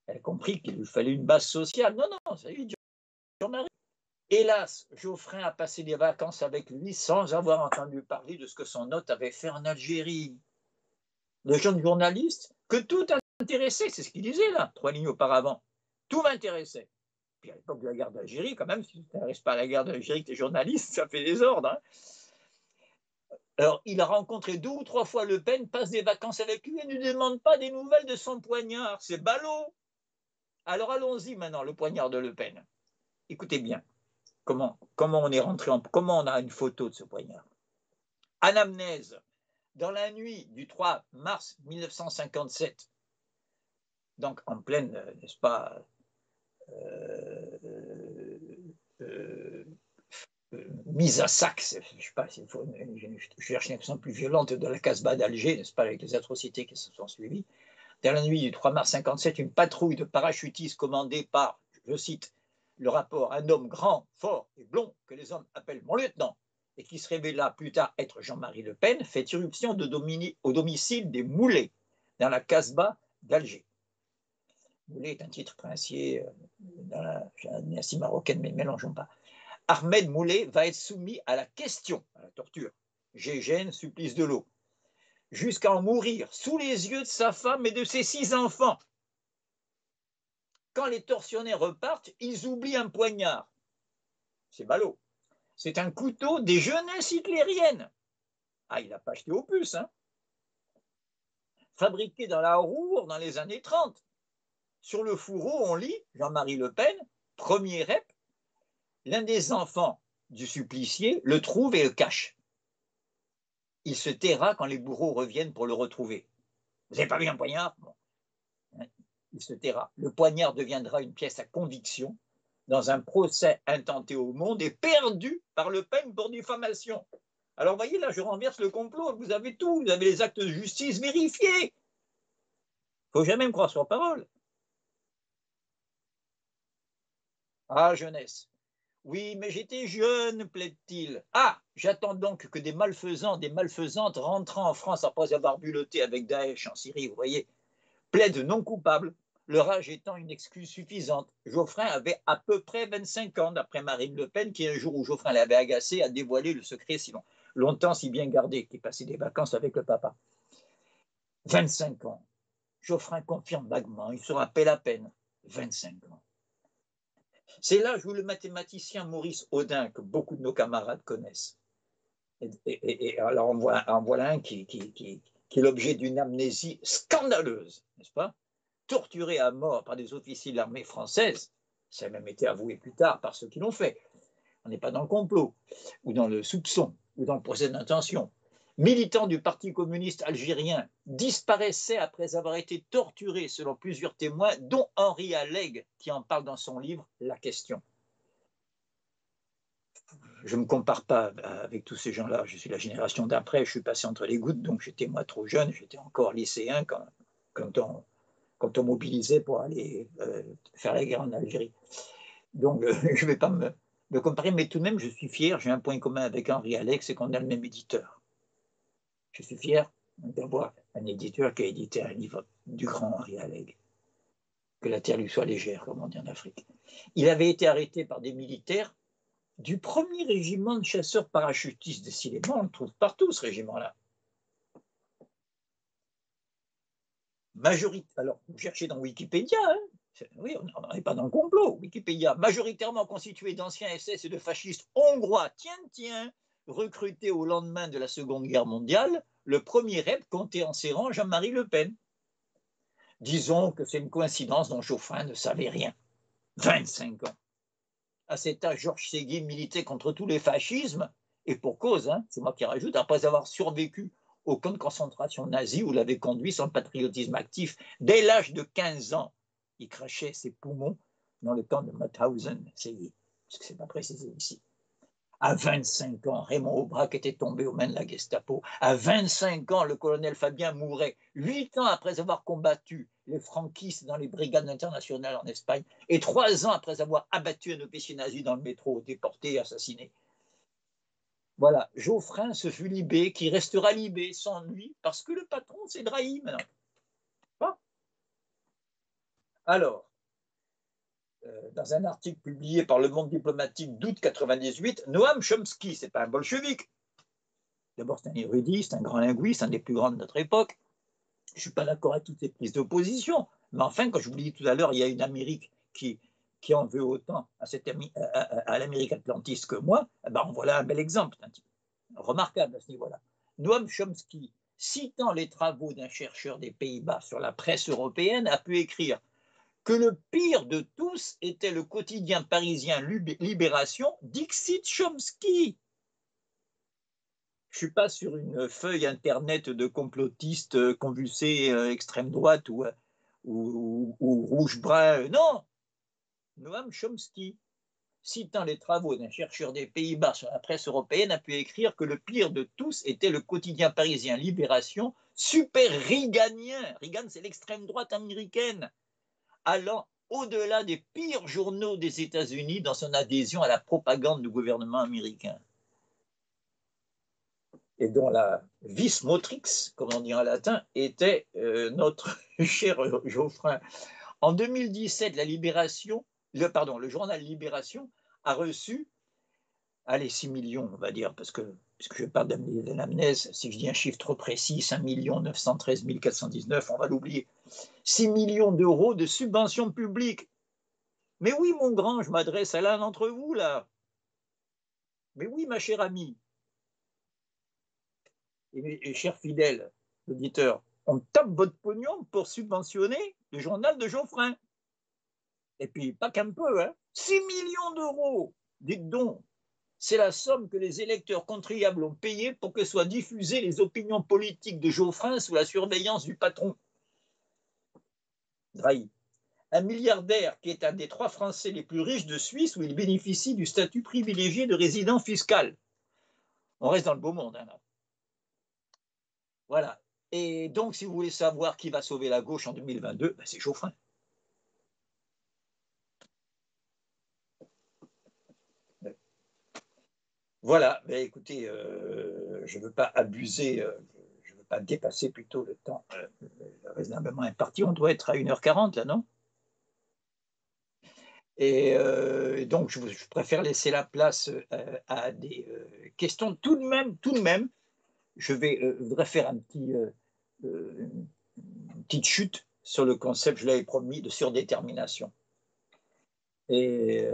Elle a compris qu'il lui fallait une base sociale. Non, non, c'est lui, Jean-Marie. Hélas, Geoffrin a passé des vacances avec lui sans avoir entendu parler de ce que son hôte avait fait en Algérie. Le jeune journaliste, que tout intéressait, c'est ce qu'il disait là, 3 lignes auparavant. Tout m'intéressait. Puis à l'époque de la guerre d'Algérie, quand même, si tu ne t'intéresses pas à la guerre d'Algérie, tu es journaliste, ça fait des ordres. Hein. Alors, il a rencontré 2 ou 3 fois Le Pen, passe des vacances avec lui et ne demande pas des nouvelles de son poignard. C'est ballot. Alors allons-y maintenant, le poignard de Le Pen. Écoutez bien, comment on est rentré comment on a une photo de ce poignard. Anamnèse. Dans la nuit du 3 mars 1957, donc en pleine, n'est-ce pas, mise à sac, je ne sais pas s'il faut, je cherche une expression plus violente, de la Casbah d'Alger, n'est-ce pas, avec les atrocités qui se sont suivies. Dans la nuit du 3 mars 1957, une patrouille de parachutistes commandée par, je cite, le rapport, un homme grand, fort et blond que les hommes appellent mon lieutenant et qui se révéla plus tard être Jean-Marie Le Pen, fait irruption au domicile des Moulets, dans la Casbah d'Alger. Moulay est un titre princier dans la dynastie marocaine, mais ne mélangeons pas. Ahmed Moulay va être soumis à la question, à la torture, gégène, supplice de l'eau, jusqu'à en mourir sous les yeux de sa femme et de ses 6 enfants. Quand les tortionnaires repartent, ils oublient un poignard. C'est ballot. C'est un couteau des jeunesses hitlériennes. Ah, il n'a pas acheté au puce, hein. Fabriqué dans la Roure dans les années 30. Sur le fourreau, on lit Jean-Marie Le Pen, premier rep. L'un des enfants du supplicié le trouve et le cache. Il se taira quand les bourreaux reviennent pour le retrouver. Vous n'avez pas vu un poignard? Bon. Il se taira. Le poignard deviendra une pièce à conviction dans un procès intenté au monde et perdu par Le Pen pour diffamation. Alors, vous voyez, là, je renverse le complot. Vous avez tout. Vous avez les actes de justice vérifiés. Il ne faut jamais me croire sur parole. Ah, jeunesse. Oui, mais j'étais jeune, plaide-t-il. Ah, j'attends donc que des malfaisants, des malfaisantes rentrant en France après avoir bulotté avec Daesh en Syrie, vous voyez, plaident non coupables, leur âge étant une excuse suffisante. Geoffrin avait à peu près 25 ans, d'après Marine Le Pen, qui un jour où Geoffrin l'avait agacé, a dévoilé le secret si longtemps si bien gardé, qui passait des vacances avec le papa. 25 ans. Geoffrin confirme vaguement, il se rappelle à peine. 25 ans. C'est l'âge où le mathématicien Maurice Audin, que beaucoup de nos camarades connaissent, et alors en voilà un qui est l'objet d'une amnésie scandaleuse, n'est-ce pas? Torturé à mort par des officiers de l'armée française, ça a même été avoué plus tard par ceux qui l'ont fait. On n'est pas dans le complot, ou dans le soupçon, ou dans le procès d'intention. Militant du Parti communiste algérien, disparaissait après avoir été torturé selon plusieurs témoins, dont Henri Alleg, qui en parle dans son livre La Question. je ne me compare pas avec tous ces gens-là. Je suis la génération d'après, je suis passé entre les gouttes, donc j'étais moi trop jeune, j'étais encore lycéen quand on mobilisait pour aller faire la guerre en Algérie. Donc je ne vais pas me comparer, mais tout de même, je suis fier, j'ai un point commun avec Henri Alleg, c'est qu'on a le même éditeur. Je suis fier d'avoir un éditeur qui a édité un livre du grand Henri Alleg. Que la terre lui soit légère, comme on dit en Afrique. Il avait été arrêté par des militaires du premier régiment de chasseurs parachutistes. Décidément, on le trouve partout, ce régiment-là. Alors, vous cherchez dans Wikipédia, hein, oui, on n'est pas dans le complot. Wikipédia, majoritairement constitué d'anciens SS et de fascistes hongrois, tiens, recrutés au lendemain de la Seconde Guerre mondiale, le premier REP comptait en ses rangs Jean-Marie Le Pen. Disons que c'est une coïncidence dont Geoffrin ne savait rien. 25 ans. À cet âge, Georges Séguin militait contre tous les fascismes, et pour cause, hein, c'est moi qui rajoute, après avoir survécu au camp de concentration nazi où l'avait conduit son patriotisme actif. Dès l'âge de 15 ans, il crachait ses poumons dans le camp de Mauthausen, parce que c'est pas précisé ici. À 25 ans, Raymond Aubrac était tombé aux mains de la Gestapo. À 25 ans, le colonel Fabien mourait, 8 ans après avoir combattu les franquistes dans les brigades internationales en Espagne, et 3 ans après avoir abattu un officier nazi dans le métro, déporté et assassiné. Voilà, Geoffrin, ce fut Libé, qui restera Libé sans lui, parce que le patron, c'est Drahi maintenant. Bon. Alors, dans un article publié par Le Monde diplomatique d'août 98, Noam Chomsky, c'est pas un bolchevique. D'abord, c'est un érudit, c'est un grand linguiste, un des plus grands de notre époque. Je ne suis pas d'accord avec toutes ces prises de position, mais enfin, comme je vous l'ai dit tout à l'heure, il y a une Amérique qui en veut autant à l'Amérique atlantiste que moi. Ben, en voilà un bel exemple, un type remarquable à ce niveau-là. Noam Chomsky, citant les travaux d'un chercheur des Pays-Bas sur la presse européenne, a pu écrire que le pire de tous était le quotidien parisien Libération, dixit Chomsky. Je ne suis pas sur une feuille internet de complotistes convulsés extrême droite ou rouge-brun. Non, Noam Chomsky, citant les travaux d'un chercheur des Pays-Bas sur la presse européenne, a pu écrire que le pire de tous était le quotidien parisien Libération, super Reaganien. Reagan, c'est l'extrême droite américaine, allant au-delà des pires journaux des États-Unis dans son adhésion à la propagande du gouvernement américain. Et dont la vis motrix, comme on dit en latin, était notre cher Geoffrin. En 2017, le journal Libération a reçu, allez, 6 millions, on va dire, puisque je parle d'anamnèse, si je dis un chiffre trop précis, 5 913 419, on va l'oublier, 6 millions d'euros de subventions publiques. Mais oui, mon grand, je m'adresse à l'un d'entre vous, là. Mais oui, ma chère amie, et chers fidèles auditeurs, on tape votre pognon pour subventionner le journal de Geoffrin. Et puis, pas qu'un peu, hein. 6 millions d'euros, dites donc. C'est la somme que les électeurs contribuables ont payée pour que soient diffusées les opinions politiques de Geoffrin sous la surveillance du patron. Drahi. Un milliardaire qui est un des 3 Français les plus riches de Suisse où il bénéficie du statut privilégié de résident fiscal. On reste dans le beau monde, hein, là. Voilà. Et donc, si vous voulez savoir qui va sauver la gauche en 2022, ben c'est Geoffrin. Voilà, ben écoutez, je ne veux pas abuser, je ne veux pas dépasser plutôt le temps raisonnablement imparti. On doit être à 1h40 là, non? Et donc, je préfère laisser la place à des questions. Tout de même, je voudrais faire une petite chute sur le concept, je l'avais promis, de surdétermination. Et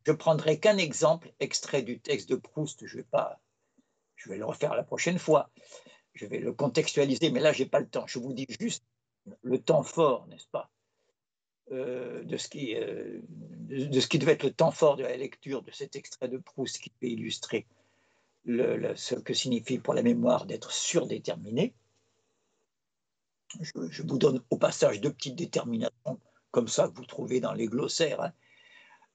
je prendrai qu'un exemple extrait du texte de Proust. Je vais le refaire la prochaine fois. Je vais le contextualiser, mais là, je n'ai pas le temps. Je vous dis juste le temps fort, n'est-ce pas, de ce qui devait être le temps fort de la lecture de cet extrait de Proust qui peut illustrer ce que signifie pour la mémoire d'être surdéterminé. Je vous donne au passage 2 petites déterminations comme ça que vous trouvez dans les glossaires. Hein.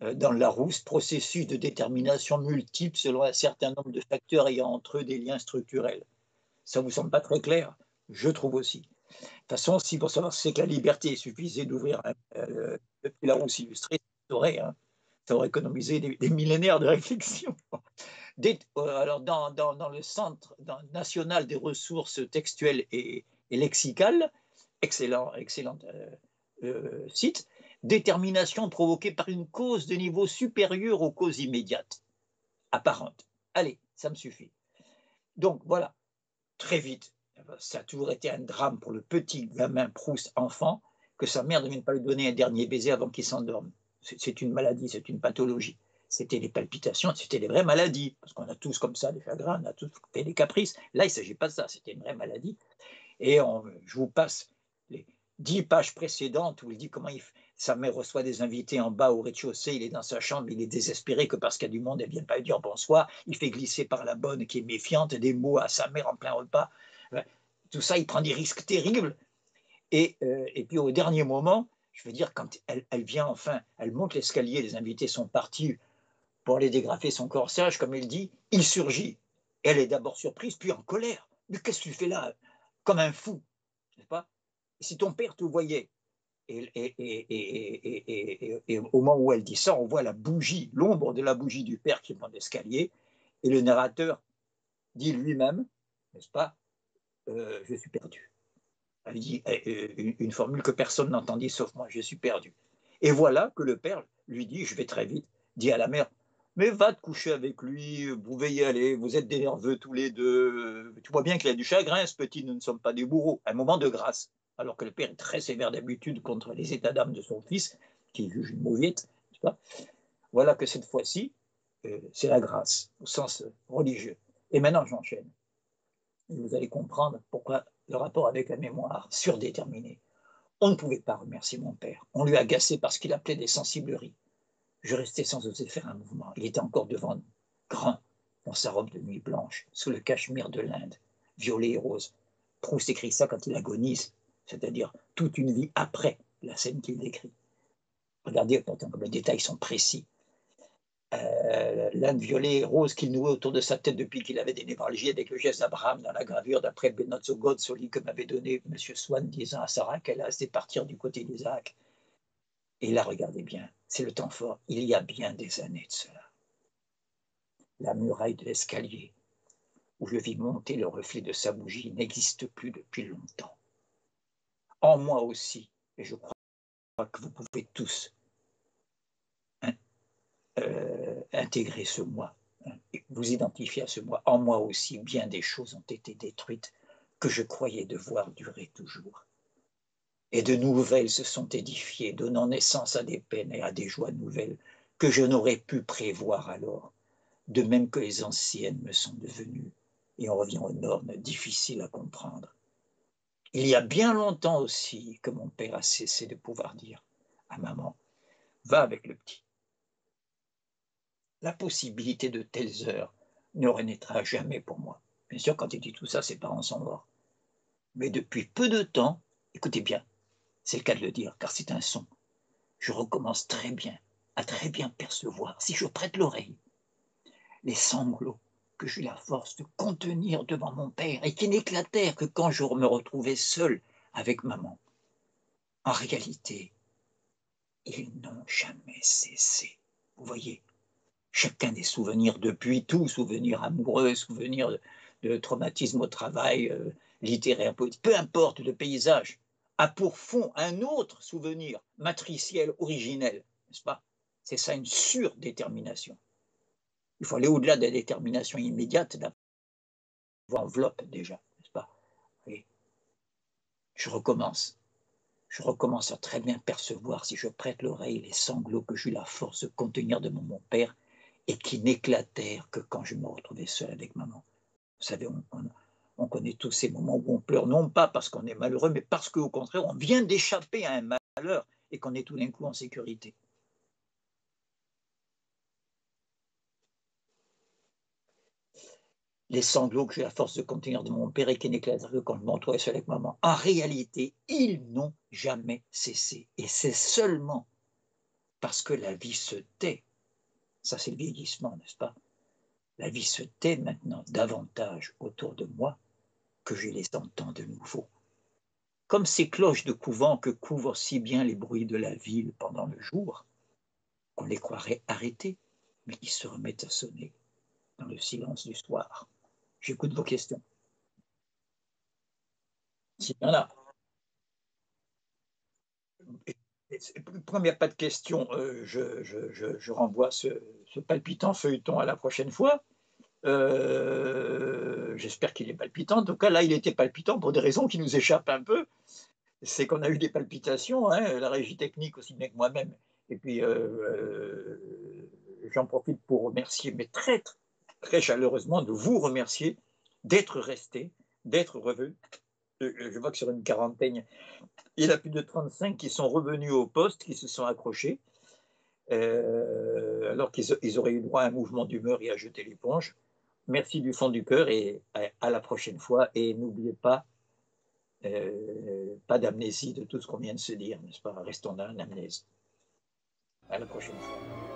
dans le Larousse, processus de détermination multiple selon un certain nombre de facteurs ayant entre eux des liens structurels. Ça vous semble pas très clair? Je trouve aussi. De toute façon, si pour savoir ce que c'est que la liberté, il suffisait d'ouvrir le Larousse illustré, ça aurait économisé des millénaires de réflexion. Alors, dans le Centre national des ressources textuelles et lexicales, excellent site, détermination provoquée par une cause de niveau supérieur aux causes immédiates, apparentes. Allez, ça me suffit. Donc voilà, très vite, ça a toujours été un drame pour le petit gamin Proust enfant que sa mère ne vienne pas lui donner un dernier baiser avant qu'il s'endorme. C'est une maladie, c'est une pathologie. C'était les palpitations, c'était les vraies maladies, parce qu'on a tous comme ça des chagrins, on a tous fait des caprices. Là, il ne s'agit pas de ça, c'était une vraie maladie. Et je vous passe les 10 pages précédentes où il dit comment sa mère reçoit des invités en bas au rez-de-chaussée, il est dans sa chambre, il est désespéré que parce qu'il y a du monde, elle ne vient pas lui dire bonsoir, il fait glisser par la bonne qui est méfiante des mots à sa mère en plein repas. Tout ça, il prend des risques terribles. Et puis au dernier moment, je veux dire, quand elle vient enfin, elle monte l'escalier, les invités sont partis pour aller dégrafer son corsage, comme il dit, il surgit. Elle est d'abord surprise, puis en colère. Mais qu'est-ce que tu fais là? Comme un fou, n'est-ce pas? Si ton père te voyait, et au moment où elle dit ça, on voit la bougie, l'ombre de la bougie du père qui monte l'escalier, et le narrateur dit lui-même, n'est-ce pas, je suis perdu. Elle dit une formule que personne n'entendit sauf moi, je suis perdu. Et voilà que le père lui dit, je vais très vite, dit à la mère, mais va te coucher avec lui, vous pouvez y aller, vous êtes des nerveux tous les deux, tu vois bien qu'il a du chagrin, ce petit, nous ne sommes pas des bourreaux. Un moment de grâce, alors que le père est très sévère d'habitude contre les états d'âme de son fils, qui juge une mauviette, voilà que cette fois-ci, c'est la grâce, au sens religieux. Et maintenant, j'enchaîne. Et vous allez comprendre pourquoi le rapport avec la mémoire surdéterminée. On ne pouvait pas remercier mon père. On lui agaçait parce qu'il appelait des sensibleries. Je restais sans oser faire un mouvement. Il était encore devant nous, grand, dans sa robe de nuit blanche, sous le cachemire de l'Inde, violet et rose. Proust écrit ça quand il agonise, c'est-à-dire toute une vie après la scène qu'il décrit. Regardez pourtant comme les détails sont précis. L'Inde violet et rose qu'il nouait autour de sa tête depuis qu'il avait des névralgies avec le geste d'Abraham dans la gravure d'après Benozzo Gozzoli que m'avait donné M. Swann disant à Sarah qu'elle allait partir du côté d'Isaac. Et là, regardez bien, c'est le temps fort. Il y a bien des années de cela. La muraille de l'escalier où je vis monter le reflet de sa bougie n'existe plus depuis longtemps. En moi aussi, et je crois que vous pouvez tous intégrer ce moi, vous identifier à ce moi. En moi aussi, bien des choses ont été détruites que je croyais devoir durer toujours. Et de nouvelles se sont édifiées, donnant naissance à des peines et à des joies nouvelles que je n'aurais pu prévoir alors, de même que les anciennes me sont devenues, et on revient aux normes, difficiles à comprendre. Il y a bien longtemps aussi que mon père a cessé de pouvoir dire à maman, va avec le petit. La possibilité de telles heures ne renaîtra jamais pour moi. Bien sûr, quand il dit tout ça, ses parents sont morts. Mais depuis peu de temps, écoutez bien, c'est le cas de le dire, car c'est un son. Je recommence très bien, à très bien percevoir, si je prête l'oreille, les sanglots que j'eus la force de contenir devant mon père et qui n'éclatèrent que quand je me retrouvais seul avec maman. En réalité, ils n'ont jamais cessé. Vous voyez, chacun des souvenirs depuis tout, souvenirs amoureux, souvenirs de traumatisme au travail, littéraire, politique, peu importe le paysage, a pour fond un autre souvenir matriciel, originel, n'est-ce pas? C'est ça une surdétermination. Il faut aller au-delà de la détermination immédiate, enveloppe déjà, n'est-ce pas? Et je recommence à très bien percevoir, si je prête l'oreille, les sanglots que j'eus la force de contenir de mon père et qui n'éclatèrent que quand je me retrouvais seul avec maman. Vous savez, on connaît tous ces moments où on pleure, non pas parce qu'on est malheureux, mais parce qu'au contraire, on vient d'échapper à un malheur et qu'on est tout d'un coup en sécurité. Les sanglots que j'ai la force de contenir de mon père et qui n'éclatèrent que quand je me retrouvais seul avec maman. En réalité, ils n'ont jamais cessé. Et c'est seulement parce que la vie se tait. Ça, c'est le vieillissement, n'est-ce pas? La vie se tait maintenant davantage autour de moi que je les entends de nouveau. Comme ces cloches de couvent que couvrent si bien les bruits de la ville pendant le jour, qu'on les croirait arrêtés, mais qui se remettent à sonner dans le silence du soir. J'écoute vos questions. S'il y en a. Comme il n'y a pas de questions, je renvoie ce palpitant feuilleton à la prochaine fois. J'espère qu'il est palpitant. En tout cas, là, il était palpitant pour des raisons qui nous échappent un peu. C'est qu'on a eu des palpitations, hein, la régie technique aussi bien que moi-même. Et puis, j'en profite pour remercier, mais très, très chaleureusement, de vous remercier d'être resté, d'être revenu. Je vois que sur une quarantaine, il y en a plus de 35 qui sont revenus au poste, qui se sont accrochés, alors qu'ils auraient eu droit à un mouvement d'humeur et à jeter l'éponge. Merci du fond du cœur et à la prochaine fois. Et n'oubliez pas, pas d'amnésie de tout ce qu'on vient de se dire, n'est-ce pas? Restons dans l'amnésie. À la prochaine fois.